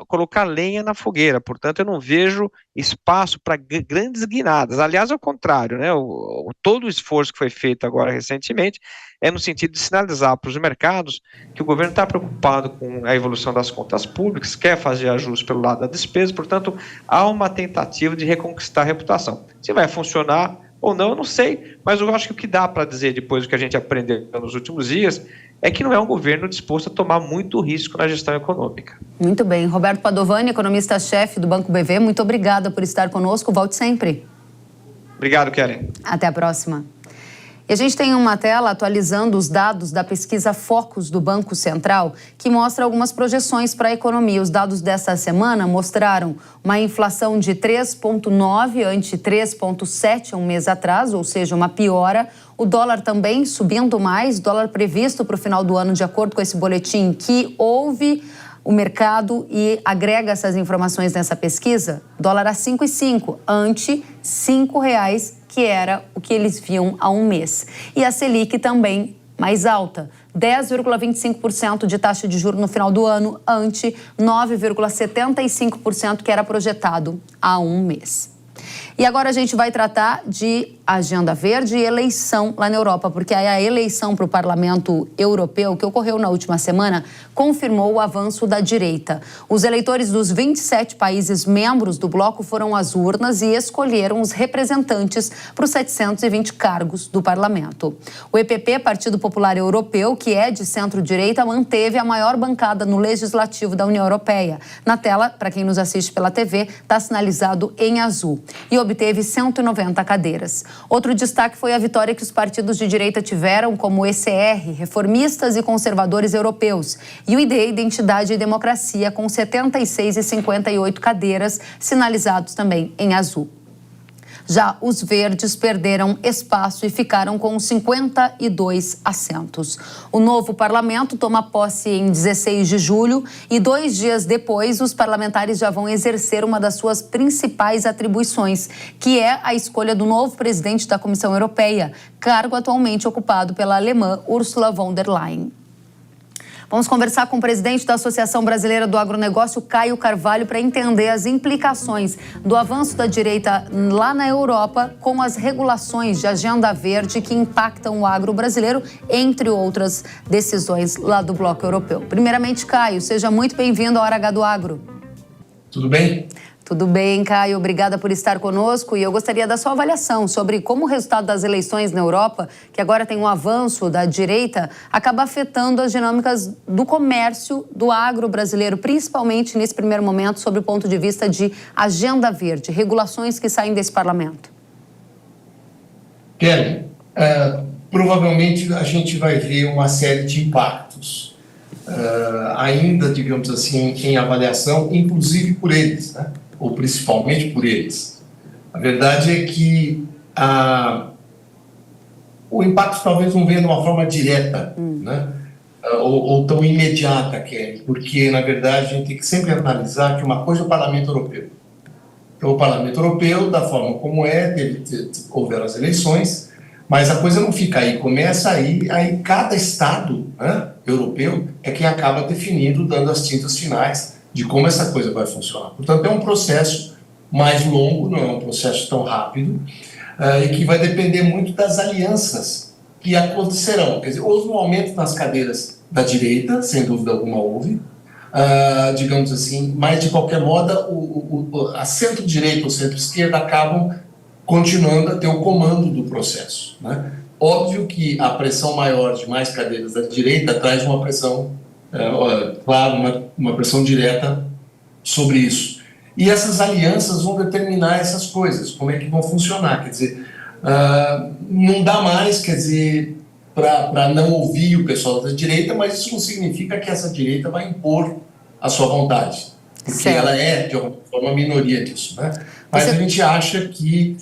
colocar lenha na fogueira. Portanto, eu não vejo espaço para grandes guinadas. Aliás, ao contrário, né? Todo o esforço que foi feito agora recentemente é no sentido de sinalizar para os mercados que o governo está preocupado com a evolução das contas públicas, quer fazer ajustes pelo lado da despesa, portanto, há uma tentativa de reconquistar a reputação. Se vai funcionar ou não, eu não sei, mas eu acho que o que dá para dizer depois do que a gente aprendeu nos últimos dias é que não é um governo disposto a tomar muito risco na gestão econômica. Muito bem. Roberto Padovani, economista-chefe do Banco BV, muito obrigada por estar conosco. Volte sempre. Obrigado, Kellen. Até a próxima. E a gente tem uma tela atualizando os dados da pesquisa Focus do Banco Central, que mostra algumas projeções para a economia. Os dados dessa semana mostraram uma inflação de 3,9 ante 3,7 um mês atrás, ou seja, uma piora. O dólar também subindo mais, dólar previsto para o final do ano, de acordo com esse boletim que houve o mercado e agrega essas informações nessa pesquisa. Dólar a 5,5 ante R$ 5,00, que era o que eles viam há um mês. E a Selic também mais alta, 10,25% de taxa de juros no final do ano, ante 9,75% que era projetado há um mês. E agora a gente vai tratar de agenda verde e eleição lá na Europa, porque a eleição para o Parlamento Europeu, que ocorreu na última semana, confirmou o avanço da direita. Os eleitores dos 27 países membros do bloco foram às urnas e escolheram os representantes para os 720 cargos do parlamento. O EPP, Partido Popular Europeu, que é de centro-direita, manteve a maior bancada no Legislativo da União Europeia. Na tela, para quem nos assiste pela TV, está sinalizado em azul. E obteve 190 cadeiras. Outro destaque foi a vitória que os partidos de direita tiveram, como o ECR, Reformistas e Conservadores Europeus, e o ID, Identidade e Democracia, com 76 e 58 cadeiras, sinalizados também em azul. Já os verdes perderam espaço e ficaram com 52 assentos. O novo parlamento toma posse em 16 de julho e 2 dias depois os parlamentares já vão exercer uma das suas principais atribuições, que é a escolha do novo presidente da Comissão Europeia, cargo atualmente ocupado pela alemã Ursula von der Leyen. Vamos conversar com o presidente da Associação Brasileira do Agronegócio, Caio Carvalho, para entender as implicações do avanço da direita lá na Europa com as regulações de agenda verde que impactam o agro brasileiro, entre outras decisões lá do Bloco Europeu. Primeiramente, Caio, seja muito bem-vindo à Hora H do Agro. Tudo bem? Tudo bem, Caio? Obrigada por estar conosco. E eu gostaria da sua avaliação sobre como o resultado das eleições na Europa, que agora tem um avanço da direita, acaba afetando as dinâmicas do comércio do agro brasileiro, principalmente nesse primeiro momento, sob o ponto de vista de agenda verde, regulações que saem desse parlamento. Kelly, provavelmente a gente vai ver uma série de impactos, ainda, digamos assim, em avaliação, inclusive por eles, né? Ou principalmente por eles. A verdade é que o impacto talvez não venha de uma forma direta, né? Ou tão imediata, Kelly, porque, na verdade, a gente tem que sempre analisar que uma coisa é o Parlamento Europeu. Então, o Parlamento Europeu, da forma como houveram as eleições, mas a coisa não fica aí, começa aí cada Estado, né, europeu é quem acaba definindo, dando as tintas finais de como essa coisa vai funcionar. Portanto, é um processo mais longo, não é um processo tão rápido, e que vai depender muito das alianças que acontecerão. Quer dizer, houve um aumento nas cadeiras da direita, sem dúvida alguma houve, digamos assim, mas de qualquer modo a centro-direita ou centro-esquerda acabam continuando a ter o comando do processo, né? Óbvio que a pressão maior de mais cadeiras da direita traz uma pressão, claro, uma pressão direta sobre isso. E essas alianças vão determinar essas coisas, como é que vão funcionar. Quer dizer, não dá mais, quer dizer, para não ouvir o pessoal da direita, mas isso não significa que essa direita vai impor a sua vontade, porque ela é, de alguma forma, minoria disso, né? Mas a gente acha que,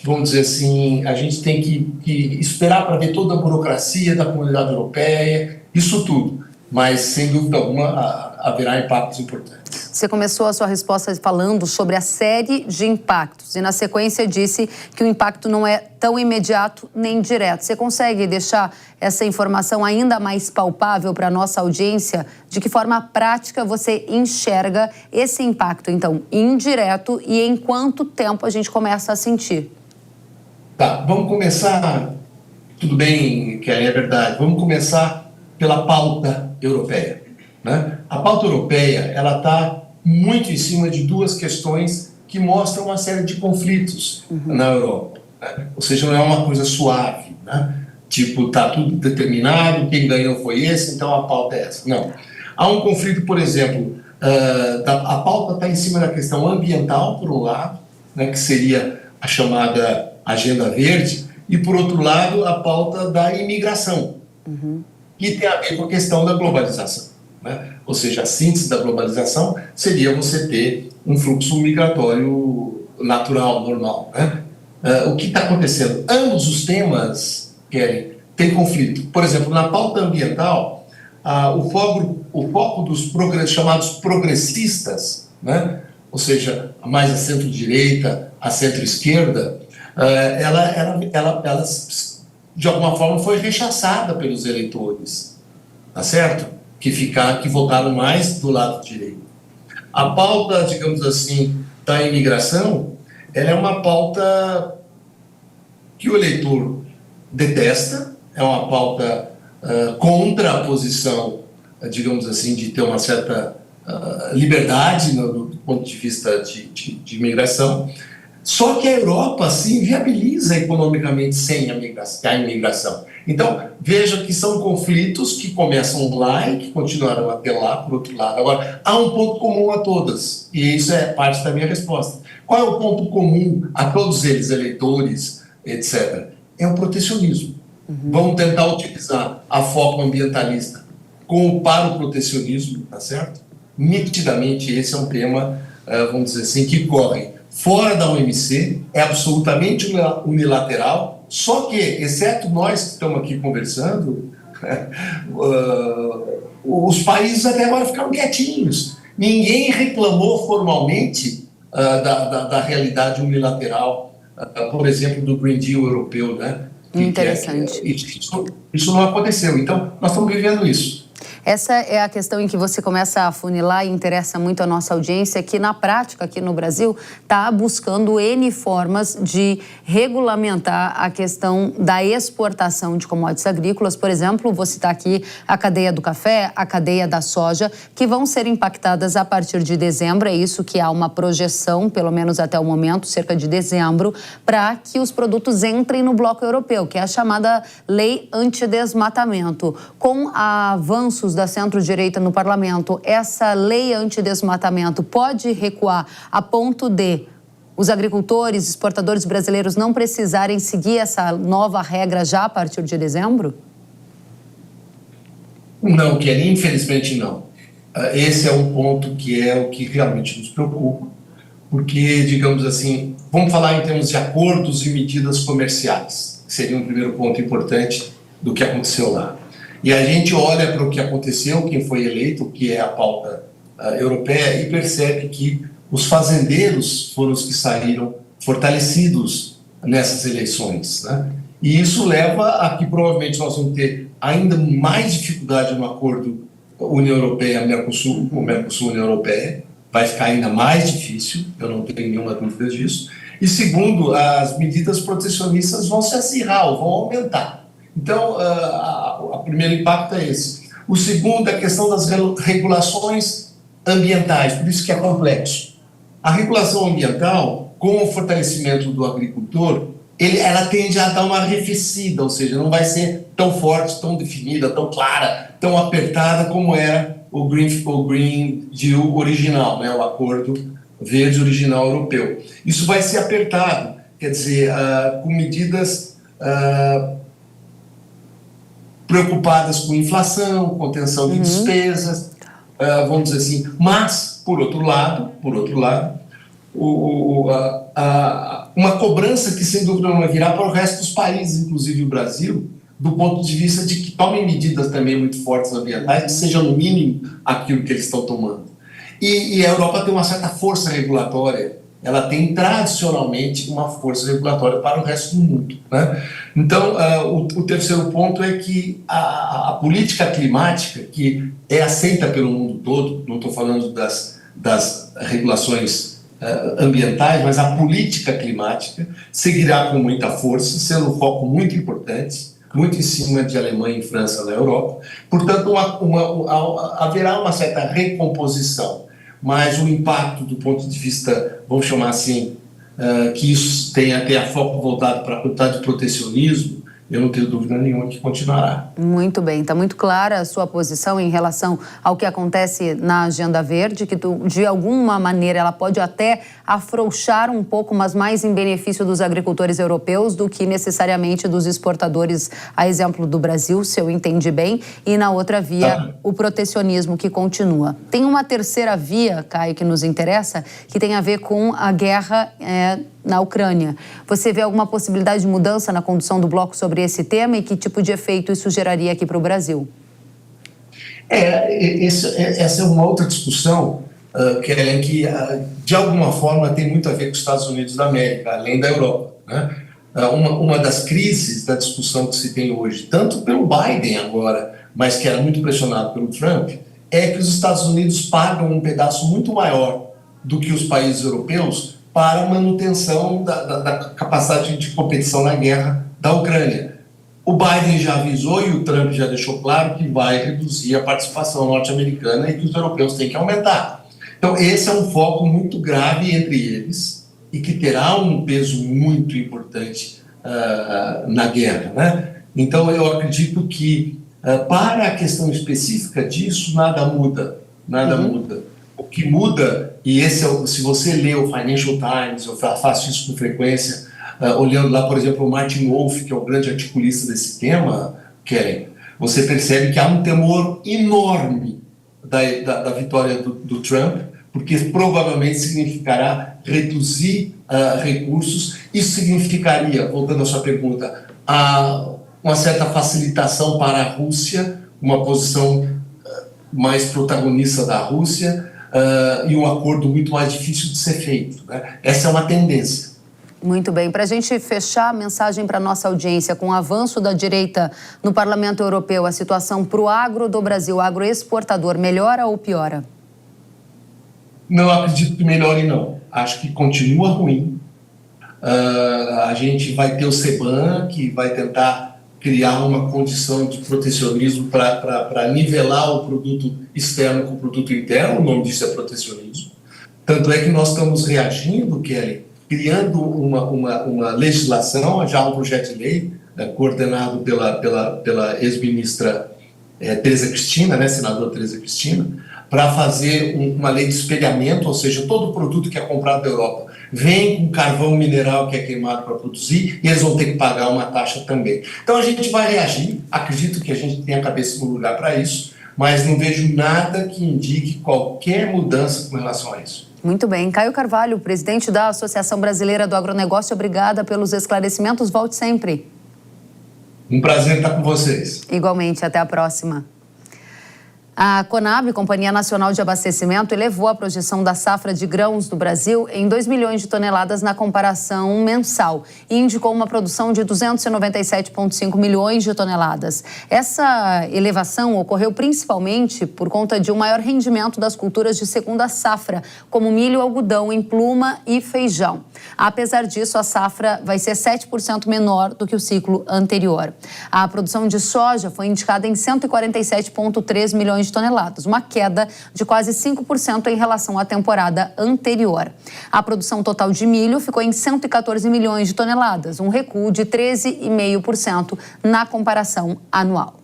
vamos dizer assim, a gente tem que esperar para ver toda a burocracia da comunidade europeia, isso tudo, mas, sem dúvida alguma, haverá impactos importantes. Você começou a sua resposta falando sobre a série de impactos e, na sequência, disse que o impacto não é tão imediato nem direto. Você consegue deixar essa informação ainda mais palpável para a nossa audiência? De que forma prática você enxerga esse impacto, então, indireto, e em quanto tempo a gente começa a sentir? Tá, vamos começar, tudo bem, Kelly, é verdade, vamos começar pela pauta europeia, né? A pauta europeia, ela está muito em cima de duas questões que mostram uma série de conflitos na Europa, né? Ou seja, não é uma coisa suave, né? Tipo, está tudo determinado, quem ganhou foi esse, então a pauta é essa. Não. Há um conflito, por exemplo, a pauta está em cima da questão ambiental, por um lado, né, que seria a chamada agenda verde, e, por outro lado, a pauta da imigração, que tem a ver com a questão da globalização, né? Ou seja, a síntese da globalização seria você ter um fluxo migratório natural, normal, né? O que está acontecendo? Ambos os temas, Kelly, têm conflito. Por exemplo, na pauta ambiental, o foco dos chamados progressistas, né? Ou seja, mais a centro-direita, a centro-esquerda, ela de alguma forma foi rechaçada pelos eleitores, tá certo? Que votaram mais do lado direito. A pauta, digamos assim, da imigração, ela é uma pauta que o eleitor detesta, é uma pauta contra a posição, digamos assim, de ter uma certa liberdade do ponto de vista de imigração. Só que a Europa se inviabiliza economicamente sem a imigração. Então, veja que são conflitos que começam lá e que continuarão até lá, por outro lado. Agora, há um ponto comum a todas, e isso é parte da minha resposta. Qual é o ponto comum a todos eles, eleitores, etc.? É o protecionismo. Vão tentar utilizar a foco ambientalista para o protecionismo, tá certo? Nitidamente, esse é um tema, vamos dizer assim, que corre fora da OMC, é absolutamente unilateral, só que, exceto nós que estamos aqui conversando, os países até agora ficaram quietinhos. Ninguém reclamou formalmente da realidade unilateral, por exemplo, do Green Deal europeu, né? Interessante. Isso não aconteceu. Então, nós estamos vivendo isso. Essa é a questão em que você começa a afunilar e interessa muito a nossa audiência, que na prática, aqui no Brasil, está buscando N formas de regulamentar a questão da exportação de commodities agrícolas. Por exemplo, vou citar aqui a cadeia do café, a cadeia da soja, que vão ser impactadas a partir de dezembro. É isso que há uma projeção, pelo menos até o momento, cerca de dezembro, para que os produtos entrem no bloco europeu, que é a chamada Lei Antidesmatamento. Com avanços da centro-direita no parlamento, essa lei antidesmatamento pode recuar a ponto de os agricultores, exportadores brasileiros não precisarem seguir essa nova regra já a partir de dezembro? Não, Kelly, infelizmente não. Esse é um ponto que é o que realmente nos preocupa, porque, digamos assim, vamos falar em termos de acordos e medidas comerciais, que seria um primeiro ponto importante do que aconteceu lá. E a gente olha para o que aconteceu, quem foi eleito, que é a pauta europeia, e percebe que os fazendeiros foram os que saíram fortalecidos nessas eleições, né? E isso leva a que provavelmente nós vamos ter ainda mais dificuldade no acordo União Europeia-Mercosul, ou Mercosul-União Europeia, vai ficar ainda mais difícil, eu não tenho nenhuma dúvida disso. E segundo, as medidas protecionistas vão se acirrar, ou vão aumentar. Então, o primeiro impacto é esse. O segundo é a questão das regulações ambientais, por isso que é complexo. A regulação ambiental, com o fortalecimento do agricultor, ela tende a dar uma arrefecida, ou seja, não vai ser tão forte, tão definida, tão clara, tão apertada como era o Green Deal original, né, o Acordo Verde original europeu. Isso vai ser apertado, quer dizer, com medidas preocupadas com inflação, contenção de despesas, vamos dizer assim. Mas, por outro lado, uma cobrança que sem dúvida não vai virar para o resto dos países, inclusive o Brasil, do ponto de vista de que tomem medidas também muito fortes ambientais, que sejam no mínimo aquilo que eles estão tomando. E a Europa tem uma certa força regulatória, ela tem tradicionalmente uma força regulatória para o resto do mundo, né? Então, o terceiro ponto é que a política climática, que é aceita pelo mundo todo, não estou falando das regulações ambientais, mas a política climática seguirá com muita força, sendo um foco muito importante, muito em cima de Alemanha e França na Europa. Portanto, haverá uma certa recomposição, mas o impacto do ponto de vista, vamos chamar assim, que isso tenha foco voltado para a quantidade de protecionismo, eu não tenho dúvida nenhuma que continuará. Muito bem, está muito clara a sua posição em relação ao que acontece na Agenda Verde, que de alguma maneira ela pode até afrouxar um pouco, mas mais em benefício dos agricultores europeus do que necessariamente dos exportadores, a exemplo do Brasil, se eu entendi bem, e na outra via o protecionismo que continua. Tem uma terceira via, Caio, que nos interessa, que tem a ver com a guerra na Ucrânia. Você vê alguma possibilidade de mudança na condução do bloco sobre esse tema e que tipo de efeito isso geraria aqui para o Brasil? Essa é uma outra discussão, Kellen, que de alguma forma tem muito a ver com os Estados Unidos da América, além da Europa, né? Uma das crises da discussão que se tem hoje, tanto pelo Biden agora, mas que era muito pressionado pelo Trump, é que os Estados Unidos pagam um pedaço muito maior do que os países europeus para a manutenção da capacidade de competição na guerra da Ucrânia. O Biden já avisou e o Trump já deixou claro que vai reduzir a participação norte-americana e que os europeus têm que aumentar. Então, esse é um foco muito grave entre eles e que terá um peso muito importante na guerra, né? Então, eu acredito que para a questão específica disso, nada muda, muda. O que muda, e se você lê o Financial Times, eu faço isso com frequência, olhando lá, por exemplo, o Martin Wolf, que é o grande articulista desse tema, Kellen, você percebe que há um temor enorme da vitória do Trump, porque provavelmente significará reduzir recursos. Isso significaria, voltando à sua pergunta, uma certa facilitação para a Rússia, uma posição mais protagonista da Rússia, e um acordo muito mais difícil de ser feito, né? Essa é uma tendência. Muito bem. Para a gente fechar a mensagem para a nossa audiência, com o avanço da direita no Parlamento Europeu, a situação para o agro do Brasil, agroexportador, melhora ou piora? Não acredito que melhore, não. Acho que continua ruim. A gente vai ter o CBAM, que vai tentar criar uma condição de protecionismo para nivelar o produto externo com o produto interno. O nome disso é protecionismo. Tanto é que nós estamos reagindo, Kelly, criando uma legislação, já um projeto de lei, coordenado pela ex-ministra Tereza Cristina, né, senadora Tereza Cristina, para fazer uma lei de espelhamento, ou seja, todo produto que é comprado da Europa vem com carvão mineral que é queimado para produzir e eles vão ter que pagar uma taxa também. Então a gente vai reagir, acredito que a gente tem a cabeça no lugar para isso, mas não vejo nada que indique qualquer mudança com relação a isso. Muito bem. Caio Carvalho, presidente da Associação Brasileira do Agronegócio, obrigada pelos esclarecimentos. Volte sempre. Um prazer estar com vocês. Igualmente, até a próxima. A Conab, Companhia Nacional de Abastecimento, elevou a projeção da safra de grãos do Brasil em 2 milhões de toneladas na comparação mensal e indicou uma produção de 297,5 milhões de toneladas. Essa elevação ocorreu principalmente por conta de um maior rendimento das culturas de segunda safra, como milho, algodão, empluma e feijão. Apesar disso, a safra vai ser 7% menor do que o ciclo anterior. A produção de soja foi indicada em 147,3 milhões de toneladas, uma queda de quase 5% em relação à temporada anterior. A produção total de milho ficou em 114 milhões de toneladas, um recuo de 13,5% na comparação anual.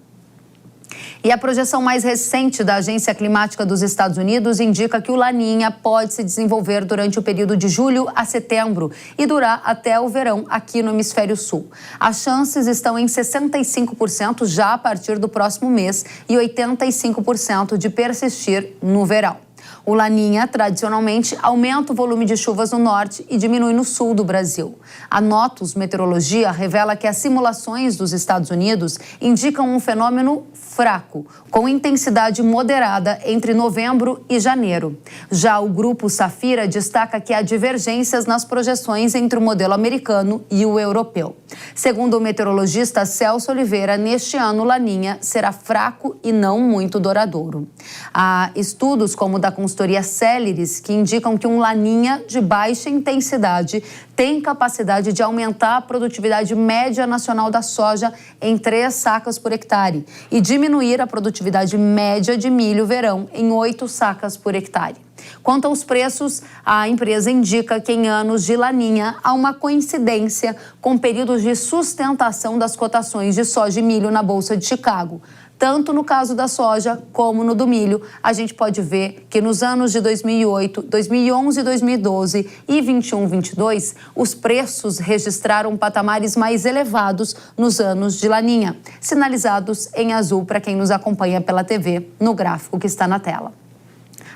E a projeção mais recente da Agência Climática dos Estados Unidos indica que o Laninha pode se desenvolver durante o período de julho a setembro e durar até o verão aqui no Hemisfério Sul. As chances estão em 65% já a partir do próximo mês e 85% de persistir no verão. O Laninha, tradicionalmente, aumenta o volume de chuvas no norte e diminui no sul do Brasil. A Notus Meteorologia revela que as simulações dos Estados Unidos indicam um fenômeno fraco, com intensidade moderada entre novembro e janeiro. Já o Grupo Safira destaca que há divergências nas projeções entre o modelo americano e o europeu. Segundo o meteorologista Celso Oliveira, neste ano o Laninha será fraco e não muito duradouro. Há estudos como o da consultoria Celeris que indicam que um Laninha de baixa intensidade tem capacidade de aumentar a produtividade média nacional da soja em 3 sacas por hectare e diminuir a produtividade média de milho verão em 8 sacas por hectare. Quanto aos preços, a empresa indica que em anos de Laninha há uma coincidência com períodos de sustentação das cotações de soja e milho na Bolsa de Chicago. Tanto no caso da soja como no do milho, a gente pode ver que nos anos de 2008, 2011, 2012 e 21, 22, os preços registraram patamares mais elevados nos anos de Laninha, sinalizados em azul para quem nos acompanha pela TV no gráfico que está na tela.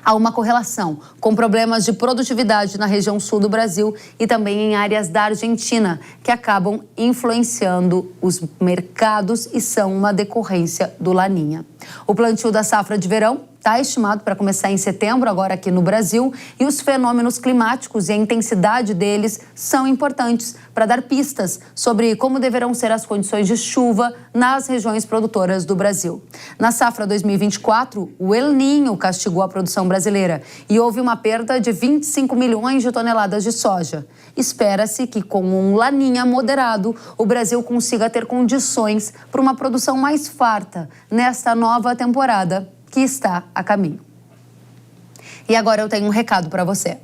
Há uma correlação com problemas de produtividade na região sul do Brasil e também em áreas da Argentina, que acabam influenciando os mercados e são uma decorrência do Laninha. O plantio da safra de verão está estimado para começar em setembro, agora aqui no Brasil, e os fenômenos climáticos e a intensidade deles são importantes para dar pistas sobre como deverão ser as condições de chuva nas regiões produtoras do Brasil. Na safra 2024, o El Niño castigou a produção brasileira e houve uma perda de 25 milhões de toneladas de soja. Espera-se que com um Laninha moderado, o Brasil consiga ter condições para uma produção mais farta nesta nova temporada que está a caminho. E agora eu tenho um recado para você.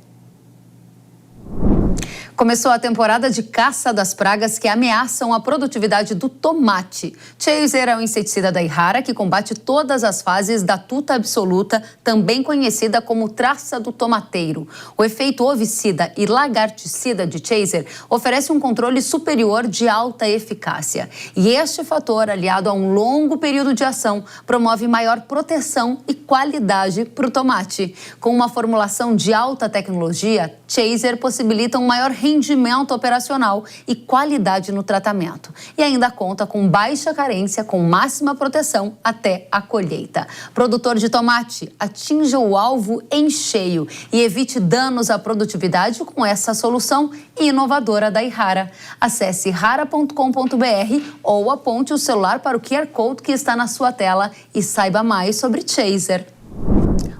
Começou a temporada de caça das pragas que ameaçam a produtividade do tomate. Chaser é um inseticida da Yara que combate todas as fases da tuta absoluta, também conhecida como traça do tomateiro. O efeito ovicida e lagarticida de Chaser oferece um controle superior de alta eficácia. E este fator, aliado a um longo período de ação, promove maior proteção e qualidade para o tomate. Com uma formulação de alta tecnologia, Chaser possibilita um maior rendimento operacional e qualidade no tratamento. E ainda conta com baixa carência, com máxima proteção até a colheita. Produtor de tomate, atinja o alvo em cheio e evite danos à produtividade com essa solução inovadora da Yara. Acesse yara.com.br ou aponte o celular para o QR Code que está na sua tela e saiba mais sobre Chaser.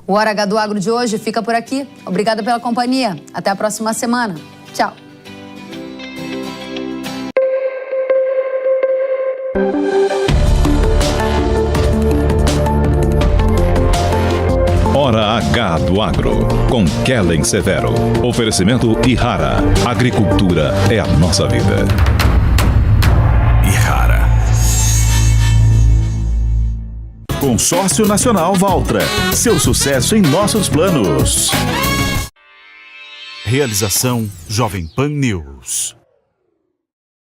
O Hora H do Agro de hoje fica por aqui. Obrigada pela companhia. Até a próxima semana. Tchau. Hora H do Agro, com Kellen Severo. Oferecimento Yara. Agricultura é a nossa vida. Yara. Consórcio Nacional Valtra. Seu sucesso em nossos planos. Realização Jovem Pan News.